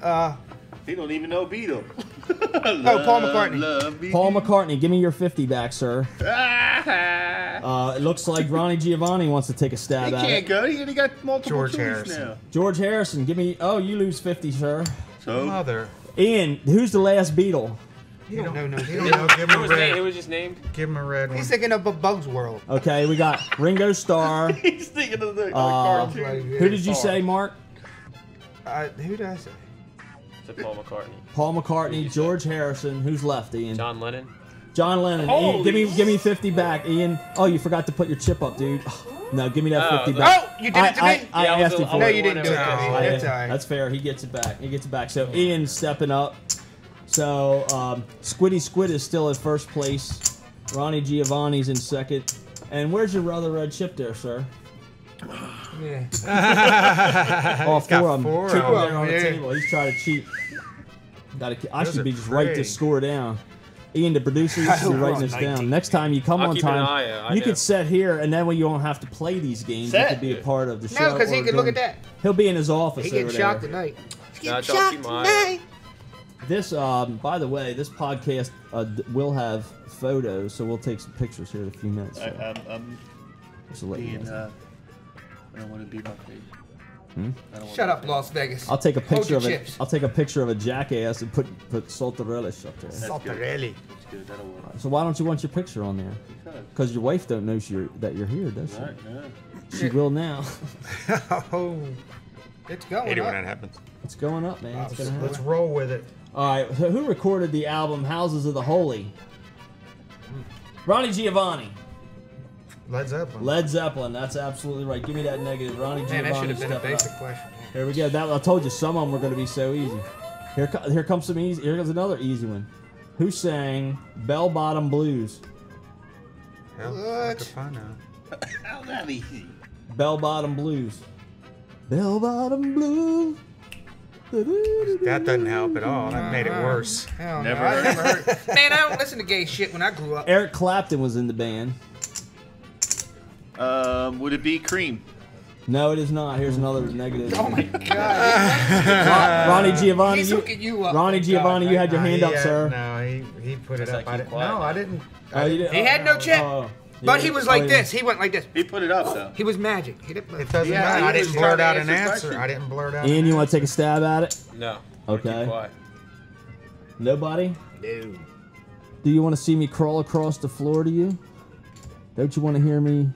He don't even know Beatle. Paul McCartney. Love me. Paul McCartney, give me your 50 back, sir. Ah, It looks like Ronnie Giovanni wants to take a he stab at can't it. go. He only got multiple George choice Harrison. now. George Harrison, give me. Oh, you lose 50, sir. So Mother. Ian, who's the last Beatle? you don't know no You shit. don't know. Give him Who a was, name, red. who was just named? Give him a red one. He's thinking of a Bug's World. Okay, we got Ringo Starr. he's thinking of the cartoon. Like, Who did you say, Mark? Who did I say? It's Paul McCartney. Paul McCartney, George Harrison. Who's left, Ian? John Lennon. John Lennon. Ian, give me 50 back, Ian. Oh, you forgot to put your chip up, dude. No, give me that 50 back. Oh, you did it to me? I Yeah, I was asked a- him I for No, it. you didn't do it to me. I- That's all right. That's fair. He gets it back. He gets it back. So Ian's stepping up. So Squiddy Squid is still in first place. Ronnie Giovanni's in second. And where's your other red chip there, sir? Yeah. All got 4 of them. 4 Keep of them them, there on the yeah. table. He's trying to cheat. I Those should are be just write this pretty. score down. Ian, the producer, you should be writing this down. Next time you come I'll on keep an time, eye out, I you know. could sit here, and then when you don't have to play these games, you Set. could be a part of the show. No, because he or could look at during- that. He'll be in his office He over getting there. shocked tonight. He's Nah, getting I'll shocked keep my eye out. tonight. This, by the way, this podcast will have photos, so we'll take some pictures here in a few minutes. So I'm just to let you being. guys- I don't want to be my face. I don't wanna Shut be up, Las Vegas. I'll take a Hold picture your of it. chips. I'll take a picture of a jackass and put salt relish up there. That's good. Saltarelli. That's good. That'll work. So why don't you want your picture on there? Because. Because your wife don't know that you're here, does she? Right, yeah. She will now. Oh, It's going hate it when up. that happens. It's going up, man. It's gonna Let's happen. roll with it. All right. So who recorded the album Houses of the Holy? Ronnie Giovanni. Led Zeppelin. Led Zeppelin. That's absolutely right. Give me that negative. Ronnie Man, that should Giovanni have been a stepping up. basic question. Here we go. I told you some of them were going to be so easy. Here comes some easy. Here comes another easy one. Who sang Bell Bottom Blues? Hell, I What? could find out. How's that easy? Bell Bottom Blues. Bell Bottom Blues. That doesn't help at all. That made it worse. Hell Never no, I heard never heard. Man, I don't listen to gay shit when I grew up. Eric Clapton was in the band. Would it be Cream? No, it is not. Here's another negative. Oh my god. Ronnie Giovanni. He's hooking you up. Ronnie thank Giovanni, God, you had your right hand He up, had- sir. No, he put it Guess I up. I keep didn't, quiet no, now. I didn't. Oh, you did? He had no chip. Oh, But yeah. he was Oh, like yeah. this. He went like this. He put it up though. He was magic. He didn't. It doesn't Yeah, matter. I he was didn't blurt trying out to an answer the answer. question. I didn't blurt out. Ian, an you want answer. to take a stab at it? No. Okay. Keep quiet. Nobody? No. Do you want to see me crawl across the floor to you? Don't you want to hear me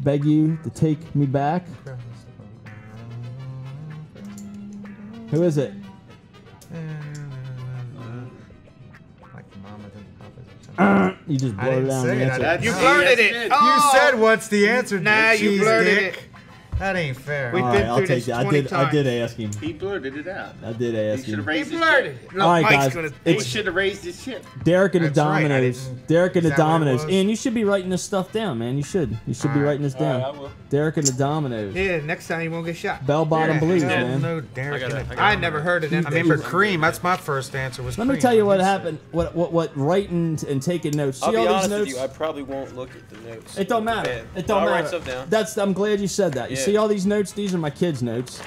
beg you to take me back? Who is it? Like the mamas and papas. You just I blurted didn't out say the it. answer. That's You it. blurted Yes, it. did. Oh. You said what's the answer? Nah, you cheese blurted dick. it. That ain't fair. We- All been right, I'll through take this that. 20 I did times. ask him. He blurted it out. I did He ask should have him. He raised his blurted chip. it. Look, All right, Mike's guys. gonna. He should have raised his chip. Derek and the That's right, I Dominoes. didn't- Derek and the Is that what it Dominoes. was? Ian, you should be writing this stuff down, man. You should. You should be All right. writing this down. All right, I will. Derek and the Dominoes. Yeah, next time you won't get shot. Bell Bottom Blues, Hell man. no, Derek. I got it. and the I never heard of them. I remember Cream. That's my first answer. Was Let me Cream. tell you what He said- happened. What writing and taking notes. I'll See be all honest these with notes? you. I probably won't look at the notes. It don't matter. Bad. It don't I'll matter. write stuff down. I'm glad you said that. You Yeah. see all these notes? These are my kids' notes.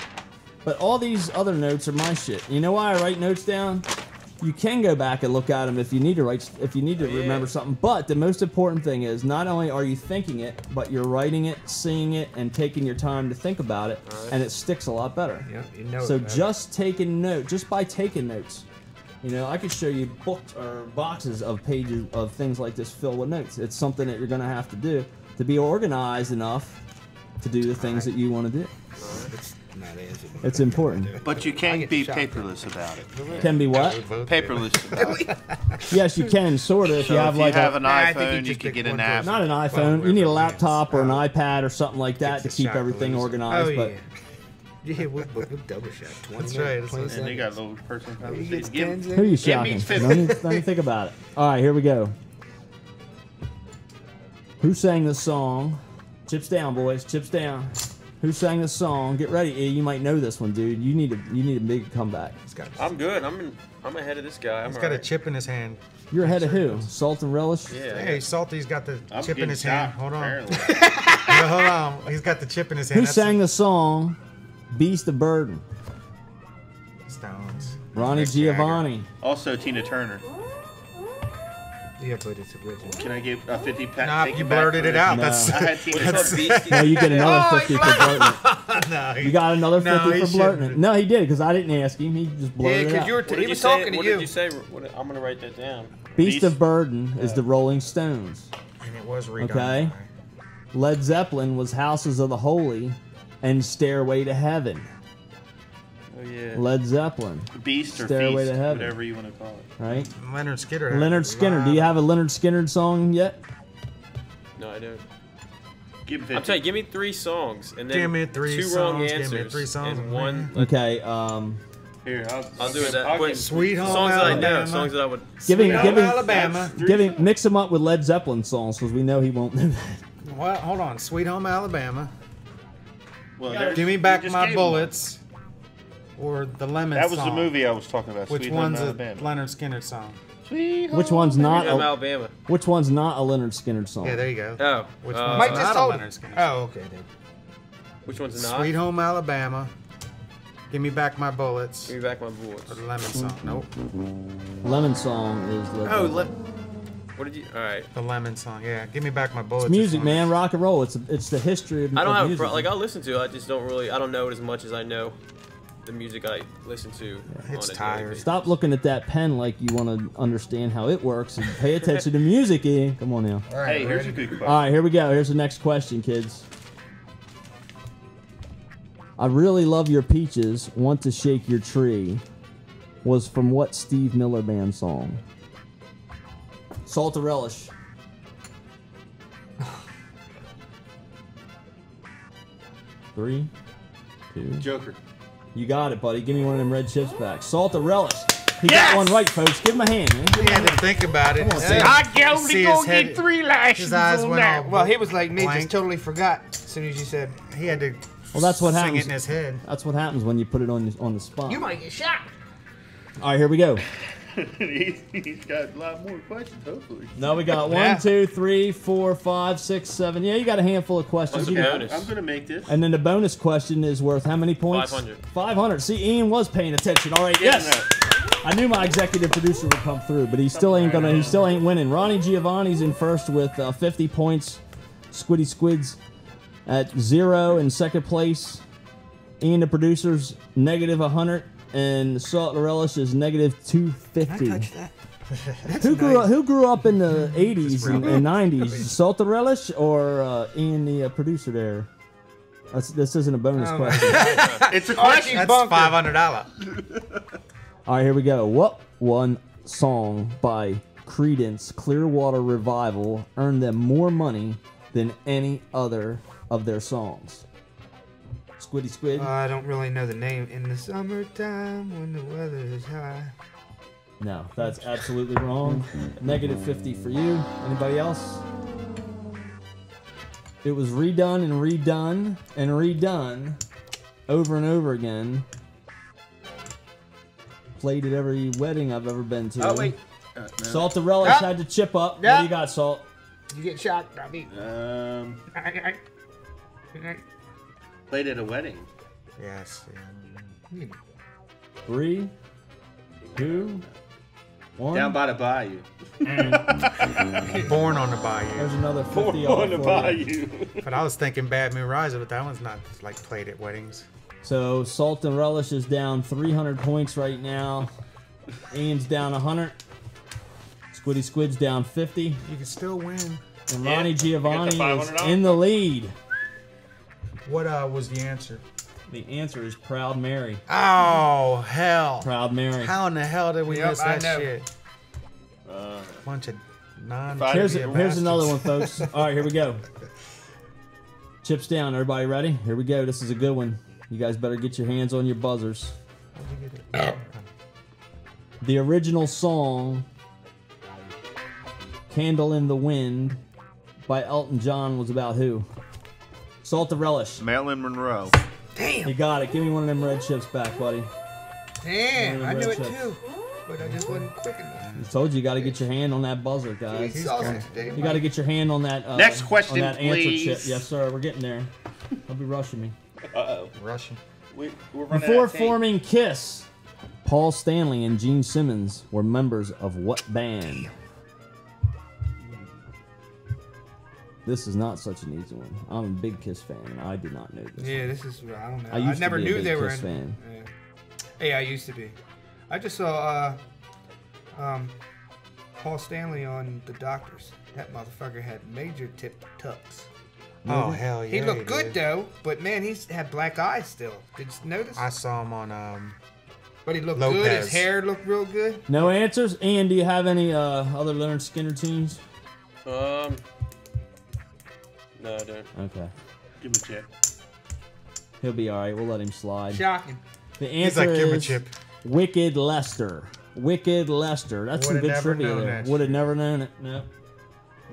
But all these other notes are my shit. You know why I write notes down? You can go back and look at them if you need to remember something. But the most important thing is not only are you thinking it, but you're writing it, seeing it, and taking your time to think about it, and it sticks a lot better. Yeah, you know So it better. just taking note, just by taking notes, you know, I could show you books or boxes of pages of things like this filled with notes. It's something that you're going to have to do to be organized enough to do the things that you want to do. It's not answering. It's important. But you I can't get be shot. paperless about it. Can be what? Paperless about it. Yes, you can, sort of. If So you have if like you have an Nah, I think you iPhone, you just could pick get an one app. not an iPhone. Well, You need a whoever laptop or an wins. iPad or something like that to Gets the keep shot everything loser. organized. Oh, But yeah. Yeah, we'll double shot. 20 That's right, that's 20 right. And they got seconds. low person He conversation. gets Give 10s him- who are you Give me shocking? 50. Let me think about it. All right, here we go. Who sang the song? Chips down, boys. Chips down. Who sang the song? Get ready, E. You might know this one, dude. You need a big comeback. I'm good. I'm ahead of this guy. He's got a chip in his hand. You're ahead of who? Salt and Relish? Yeah. Hey, Salty's got the I'm chip in getting his shot, hand. Hold on. apparently. Yeah, hold on. He's got the chip in his hand. Who That's sang the song Beast of Burden? Stones. Ronnie Mick Jagger. Giovanni. Also, Tina Turner. Yeah, but it's original. Can I give a 50 pack? Nah, you blurted it out. No. That's I had Tina that's- Turner. No, you get another 50 for blurting it. no, You got another 50 No, he for blurting it. shouldn't. No, he did, because I didn't ask him. He just blurted Yeah, it because out. you were What did he you was say? talking to What you. did you say? I'm gonna write that down. Beast Beast? of Burden is the Rolling Stones. and it was redone. Okay. Led Zeppelin was Houses of the Holy and Stairway to Heaven. Oh yeah. Led Zeppelin, Beast or Stairway Feast, to Heaven. whatever you want to call it. right? Leonard Skinner. had Leonard a Skinner. lot Do you of- have a Leonard Skinner song yet? No, I don't. Give 50. I'm telling you, give me 3 songs and then Give me 3 2 songs, wrong give me answers 3 songs, and one. Okay. Here, I'll do it that. I'll Wait, give- Sweet Home songs that I know, Alabama. songs that I would. Give him, Sweet give Home him, Alabama. give him, mix them up with Led Zeppelin songs because we know he won't do that. Well, hold on. Sweet Home Alabama. Well, there- Give me you back just my gave bullets. Or the Lemon That was song. the movie I was talking about. Which Sweet one's Home a Alabama. Leonard Skinner song? Sweet Which Home one's not? From A, Alabama. which one's not a Leonard Skinner song? Yeah, there you go. Oh. Which uh, one's Mike not just a told Leonard him. Skinner Oh, song? okay, dude. Which one's not? Sweet Home Alabama. Give me back my bullets. Give me back my bullets. Or the Lemon song. Nope. Lemon song is Led Oh, Zeppelin. What did you? All right. the Lemon song. Yeah, give me back my bullets. It's music, is one. man. Rock and roll. It's the history of I don't of have a music. like I'll listen to it. I just don't really. I don't know it as much as I know the music I listen to. It's on a daily tired. basis. Stop looking at that pen like you want to understand how it works and pay attention to music, Ian. Come on now. All right, Hey, here's a good question. All right, here we go. Here's the next question, kids. I really love your peaches. Want to shake your tree. Was from what Steve Miller Band song? Salt to relish. Three, two. Joker. You got it, buddy. Give me one of them red chips back. Salt to relish. He got one right, folks. Give him a hand, man. He had to think about it. on, See- Sam. I see only his gonna head- get 3 lashes his eyes on went that. all Well, he was like me, blank. just totally forgot as soon as you said. He had to Well, that's what sing happens. it in his head. That's what happens when you put it on the spot. You might get shot. All right, here we go. He's got a lot more questions, hopefully. No, we got Yeah. 1, 2, 3, 4, 5, 6, 7. Yeah, you got a handful of questions. Okay. You got- bonus. I'm going to make this. And then the bonus question is worth how many points? 500. 500. See, Ian was paying attention. All right, yes. I knew my executive producer would come through, but he still ain't gonna. He still ain't winning. Ronnie Giovanni's in first with 50 points. Squiddy Squids at 0 in second place. Ian, the producer's negative 100, and Salt and Relish is negative 250. Touch that. Who grew up in the 80s and 90s? Salt and Relish or Ian, the producer there? This isn't a bonus question. It's a Archie question. That's Bunker. $500. All right, here we go. What one song by Creedence Clearwater Revival earned them more money than any other of their songs? Squiddy Squid? I don't really know the name. In the summertime when the weather is high. No, that's absolutely wrong. Negative 50 for you. Anybody else? It was redone and redone and redone over and over again. Played at every wedding I've ever been to. Oh, wait. No. Salt the Relish Yeah. had to chip up. What Yeah. do you got, Salt? You get shot, Robbie. Played at a wedding. Yes. 3, 2, 1. Down by the bayou. Born on the Bayou. There's another 50 On the off for you. bayou. But I was thinking Bad Moon Rising, but that one's not like played at weddings. So Salt and Relish is down 300 points right now. Ian's down 100. Squiddy Squid's down 50. You can still win. And Yeah, Ronnie I got the Giovanni is $500. in the lead. What was the answer? The answer is Proud Mary. Oh, hell. Proud Mary. How in the hell did we Yep, miss I that know. shit? Bunch of non Here's another one, folks. All right, here we go. Chips down. Everybody ready? Here we go. This is a good one. You guys better get your hands on your buzzers. The original song, Candle in the Wind, by Elton John was about who? Salt of relish. Marilyn Monroe. You got it. Give me one of them red chips back, buddy. Damn, I Red knew it chips. too. But I just wasn't quick enough. I told you got to get your hand on that buzzer, guys. He's saucy today. You got to get your hand on that. Next question, on that please. answer chip. Yes, sir. We're getting there. Don't be rushing me. Uh-oh. Russian. We're running Before out of tape. forming Kiss, Paul Stanley and Gene Simmons were members of what band? This is not such an easy one. I'm a big Kiss fan, and I did not know this. Yeah, this is, I don't know. I used to never be a knew big they were Kiss in. fan. Yeah. Hey, I used to be. I just saw Paul Stanley on The Doctors. That motherfucker had major tip tucks. Oh, hell yeah. He looked good did. though, but man, he's had black eyes still. Did you notice? I saw him on But he looked good. Lopez. His hair looked real good. No answers. Ian, do you have any other Leonard Skinner tunes? No, I don't. Okay. Give him a check. He'll be all right. We'll let him slide. Shocking. The He's answer like, give him a is chip. Wicked Lester. Wicked Lester. That's some Would've good never trivia known there. that Would have shit. never known it. No.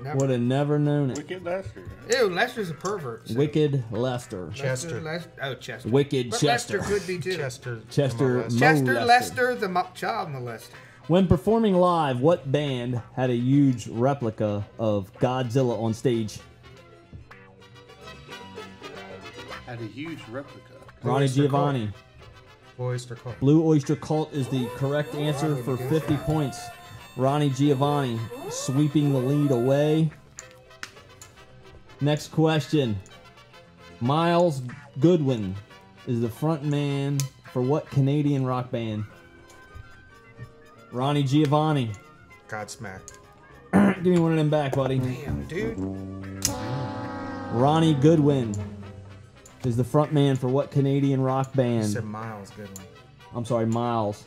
Never. Would have never known it. Wicked Lester. Ew, Lester's a pervert. So. Wicked Lester. Chester. Oh, Chester. Wicked But Chester. Lester could be too. Chester. Chester Molester. Chester Molester. Lester, the child molester. When performing live, what band had a huge replica of Godzilla on stage? Had a huge replica. Ronnie Oyster Giovanni. Oyster Cult. Blue Oyster Cult is the correct answer for 50 points. Ronnie Giovanni sweeping the lead away. Next question. Miles Goodwin is the front man for what Canadian rock band? Ronnie Giovanni. Godsmack. Give me one of them back, buddy. Damn, dude. Ronnie Goodwin is the front man for what Canadian rock You band? said Miles Goodwin. I'm sorry, Miles.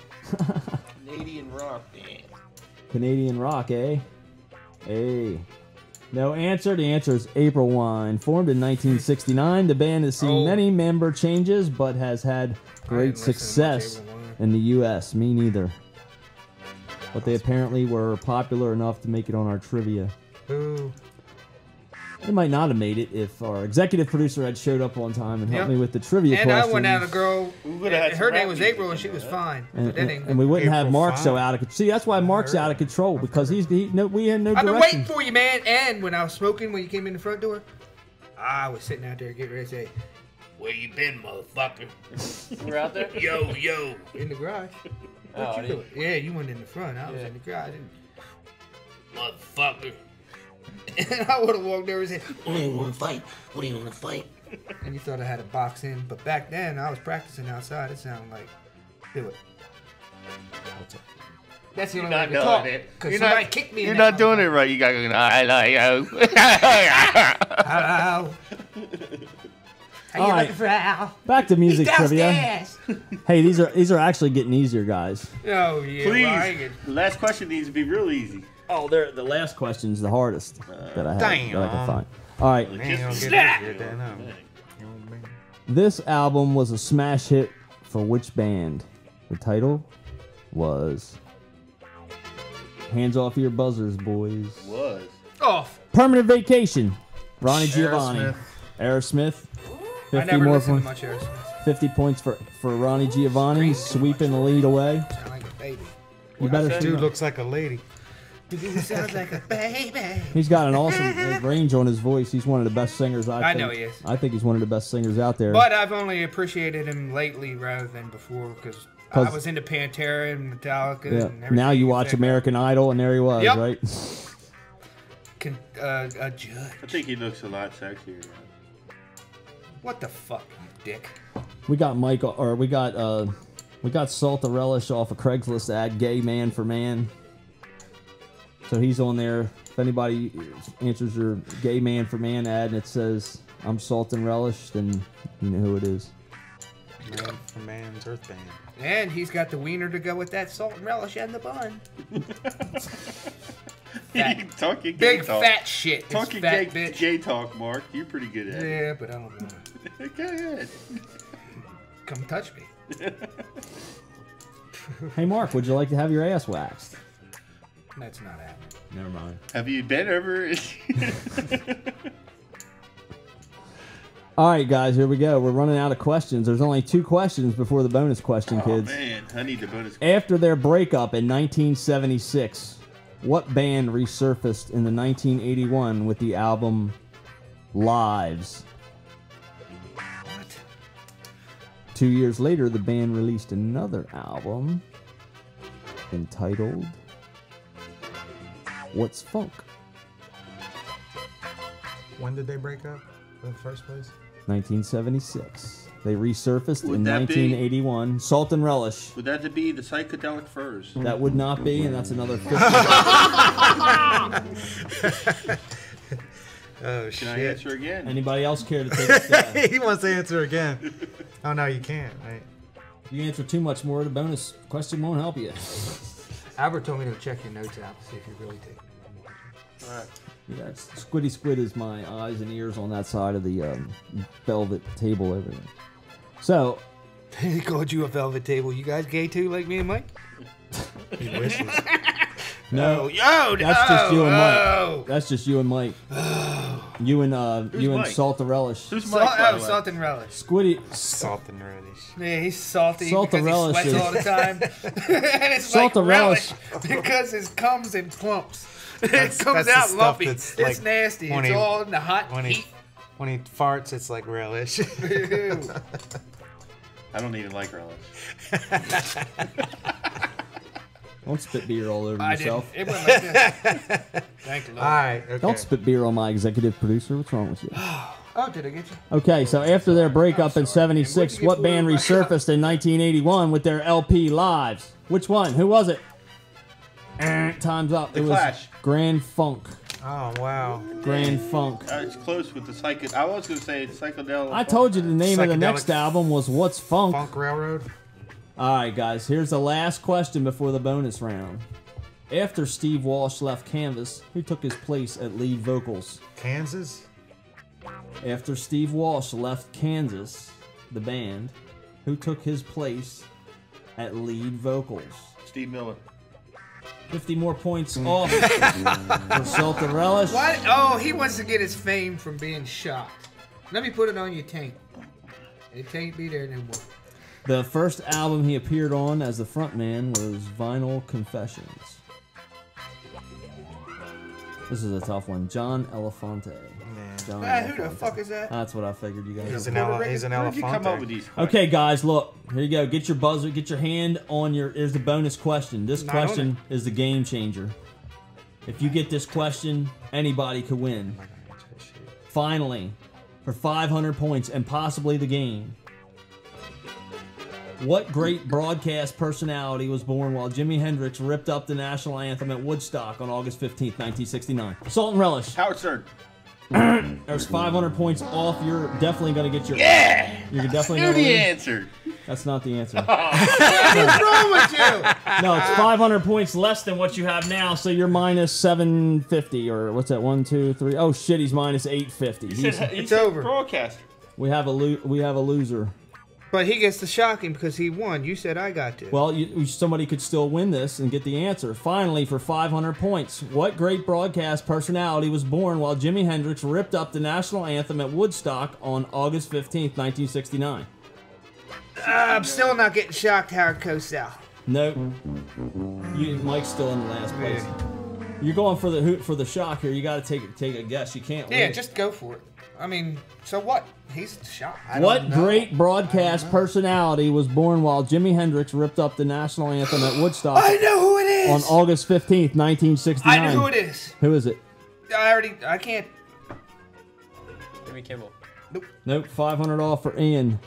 Canadian rock band. Canadian rock, eh? Hey. No answer. The answer is April Wine. Formed in 1969, the band has seen many member changes, but has had great listen to much success April Wine. in the U.S. Me neither. But they apparently were popular enough to make it on our trivia. Who? They might not have made it if our executive producer had showed up on time and helped Yep. me with the trivia And questions. I went out a girl. We would've had Her some name rap was music April, and in she was there. fine. and, But that ain't and we wouldn't have April Mark so 5. out of control. See, that's why Mark's out of control, because we had no I've been direction. waiting for you, man. And when I was smoking, when you came in the front door, I was sitting out there getting ready to say, "Where you been, motherfucker?" We're out there? Yo, in the garage. Oh, I What you didn't- doing? Yeah, you went in the front. I was Yeah. in the garage. And, motherfucker. And I would have walked over and said, "What do you want to fight? What do you want to fight?" And you thought I had a box in, but back then I was practicing outside. It sounded like, do it. That's the only way I Not could doing talk. it. Because You're somebody not, kicked me. you're not doing it right. You gotta go, I like you. Hello. How All you right. looking for Al? Back to music He's trivia. downstairs. Hey, these are actually getting easier, guys. Oh, yeah. Well, I ain't Please. gonna- The last question needs to be real easy. Oh, the last question's the hardest that I Damn. can find. All right, Man, you don't get Snap. it. You don't know. You know what I mean? this album was a smash hit for which band? The title was Hands Off Your Buzzers, Boys. Was. Off. Permanent Vacation. Ronnie Giovanni. Aerosmith. Aerosmith. I 50 never more listened to points. much Aerosmith. 50 points for Ronnie Giovanni, sweeping the lead away. Sound like a baby. You better Dude shoot. looks like a lady. Sounds like a baby. He's got an awesome range on his voice. He's one of the best singers I think. know he is. I think he's one of the best singers out there. But I've only appreciated him lately rather than before because I 'Cause- was into Pantera and Metallica. yeah. And everything. Now you watch said. American Idol, and there he was, Yep. right? A judge. I think he looks a lot sexier. What the fuck, you dick? We got we got Salt the Relish off a Craigslist ad, Gay Man for Man. So he's on there. If anybody answers your Gay Man for Man ad and it says I'm Salt and Relish, then you know who it is. Man from Man's Earth Band. And he's got the wiener to go with that salt and relish and the bun. Fat. Talking gay Big talk. fat shit. This Talking fat gay, bitch. gay talk, Mark. You're pretty good at it. Yeah, but I don't know. Go ahead. Come touch me. Hey Mark, would you like to have your ass waxed? That's not happening. Never mind. Have you been over? All right, guys, here we go. We're running out of questions. There's only 2 questions before the bonus question, kids. Oh, man. I need the bonus question. After their breakup in 1976, what band resurfaced in the 1981 with the album Lives? What? 2 years later, the band released another album entitled What's Funk? When did they break up in the first place? 1976. They resurfaced Would in that be- 1981. Salt and Relish. Would that be the Psychedelic Furs? That would not be, and that's another 50. Oh, Can I answer again? Anybody else care to take a stab? He wants to answer again. Oh, no, you can't. Right? If you answer too much more, the bonus question won't help you. Albert told me to check your notes out to see if you really take it. All right. Yeah, Squiddy Squid is my eyes and ears on that side of the velvet table over there. So, He called you a velvet table. You guys gay too, like me and Mike? He wishes. no, Yo, that's just you and Mike. no. That's just you and Mike. You and Mike? Salt the Relish. Who's Salt, Mike, by the way? salt and relish. Squiddy. Salt and relish. Yeah, he's salty Salt because and relish he sweats is- all the time. And it's Salt like and relish. because it comes in clumps. That's- it comes that's the out stuff lumpy. that's It's like nasty. when It's he- all in the hot When heat. he, when he farts, it's like relish. Ew. I don't even like relish. Don't spit beer all over I didn't. yourself. It went like this. Thank you, All Lord. right. Okay. Don't spit beer on my executive producer. What's wrong with you? Oh, did I get you? Okay, so after their breakup in '76, What'd you what get band for my resurfaced in 1981 with their LP Lives? Which one? Who was it? Time's up. The It was Clash. Grand Funk. Oh, wow. Grand Funk. It's close with the psycho. I was going to say psychedelic. I told you the name of the Psychedelic next album was What's Funk. Funk Railroad. All right, guys, here's the last question before the bonus round. After Steve Walsh left Canvas, who took his place at lead vocals? Kansas. After Steve Walsh left Kansas, the band, who took his place at lead vocals? Steve Miller. 50 more points off for Salt and Relish. What? Oh, he wants to get his fame from being shot. Let me put it on your tank. It can't be there no more. The first album he appeared on as the frontman was Vinyl Confessions. This is a tough one. John Elefante. John Who the Elefante. fuck is that? That's what I figured you guys He's would. an Where'd you come up with elephant. these? Okay, guys, look. Here you go. Get your buzzer. Get your hand on your. Here's the bonus question. This Not on question is the game changer. If you get this question, anybody could win. Finally, for 500 points and possibly the game. What great broadcast personality was born while Jimi Hendrix ripped up the national anthem at Woodstock on August 15th, 1969? Salt and Relish. Howard Stern. There's 500 points off. You're definitely going to get your. Yeah! You're definitely Knew going to the win. answer. That's not the answer. What's wrong with you? No, it's 500 points less than what you have now, so you're minus 750 or what's that? 1, 2, 3. Oh shit, he's minus 850. It's over. Broadcaster. We have a loser. But he gets to shock him because he won. You said I got to. Well, somebody could still win this and get the answer. Finally, for 500 points, what great broadcast personality was born while Jimi Hendrix ripped up the national anthem at Woodstock on August 15th, 1969? I'm still not getting shocked, Howard Cosell. Nope. Mike's still in the last place. You're going for the shock here. You got to take a guess. You can't win. Yeah, just go for it. I mean, so what? He's shocked. What great broadcast personality was born while Jimi Hendrix ripped up the national anthem at Woodstock I know who it is. on August 15th, 1969? I know who it is. Who is it? I can't. Jimmy Kimmel. Nope, 500 off for Ian.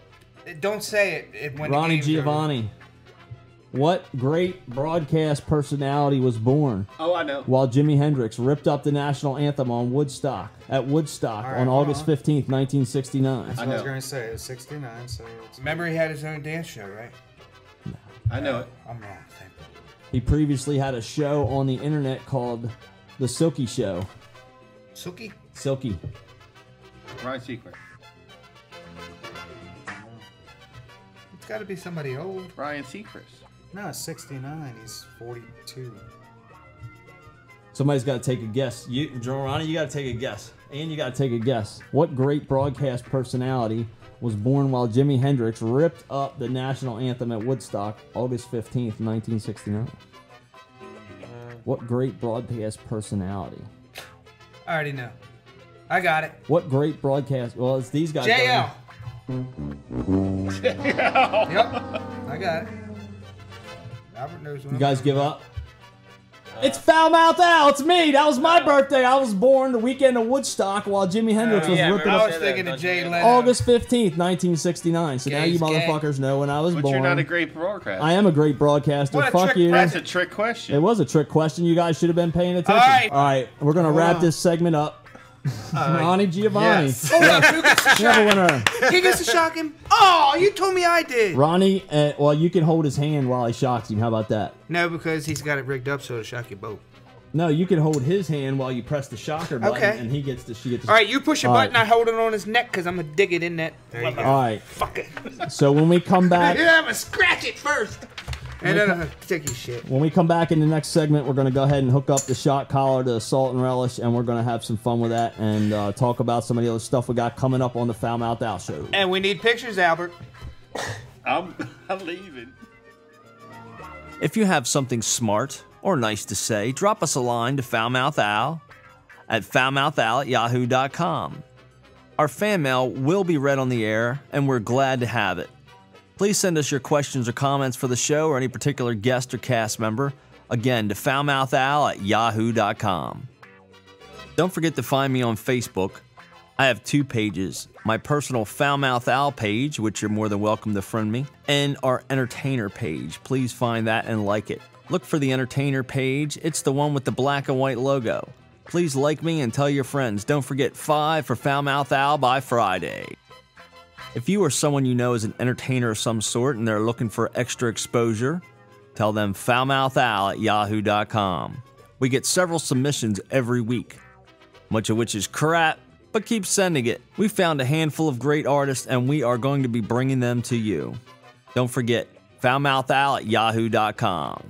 Don't say it when the Ronnie game's over. Giovanni. What great broadcast personality was born Oh, I know. while Jimi Hendrix ripped up the national anthem on Woodstock on August 15th, 1969? That's I what I was know. going to say. It was 69, so it's... Remember he had his own dance show, right? I know it. I'm wrong. Thank you. He previously had a show on the internet called The Silky Show. Suki? Silky. Ryan Seacrest. It's got to be somebody old. Ryan Seacrest. No, it's 69. He's 42. Somebody's got to take a guess. Ronnie, you got to take a guess. And you got to take a guess. What great broadcast personality was born while Jimi Hendrix ripped up the national anthem at Woodstock, August 15th, 1969? What great broadcast personality? I already know. I got it. What great broadcast? Well, it's these guys. JL. Yep. I got it. Albert knows what You guys give up? It's Foul Mouth Al. It's me. That was my birthday. I was born the weekend of Woodstock while Jimi Hendrix was ripping I up. was thinking of Jay Leno. August 15th, 1969. So now you Gays, motherfuckers know when I was But born. you're not a great broadcaster. I am a great broadcaster. What a Fuck trick you. That's a trick question. It was a trick question. You guys should have been paying attention. All right. We're going to wrap this segment up. Ronnie Giovanni. Yes. Hold up, who gets to We have a shock winner. him? He gets to shock him? Oh, you told me I did. Ronnie, well, you can hold his hand while he shocks him. How about that? No, because he's got it rigged up so it'll shock you both. No, you can hold his hand while you press the shocker button, Okay. and she gets to. All right, you push a All button, right. I hold it on his neck because I'm going to dig it in that. There you go. All right. Fuck it. So when we come back, Yeah, I'm going to scratch it first. And then I'm going to take your shit. when we come back in the next segment, we're going to go ahead and hook up the shot collar to Salt and Relish, and we're going to have some fun with that and talk about some of the other stuff we got coming up on the Foul Mouth Al show. And we need pictures, Albert. I'm leaving. If you have something smart or nice to say, drop us a line to foulmouthal at foulmouthal@yahoo.com. Our fan mail will be read on the air, and we're glad to have it. Please send us your questions or comments for the show or any particular guest or cast member, again, to foulmouthal@yahoo.com. Don't forget to find me on Facebook. I have 2 pages, my personal Foul Mouth Al page, which you're more than welcome to friend me, and our entertainer page. Please find that and like it. Look for the entertainer page. It's the one with the black and white logo. Please like me and tell your friends. Don't forget 5 for Foul Mouth Al by Friday. If you or someone you know is an entertainer of some sort and they're looking for extra exposure, tell them foulmouthal@yahoo.com. We get several submissions every week, much of which is crap, but keep sending it. We found a handful of great artists and we are going to be bringing them to you. Don't forget, foulmouthal@yahoo.com.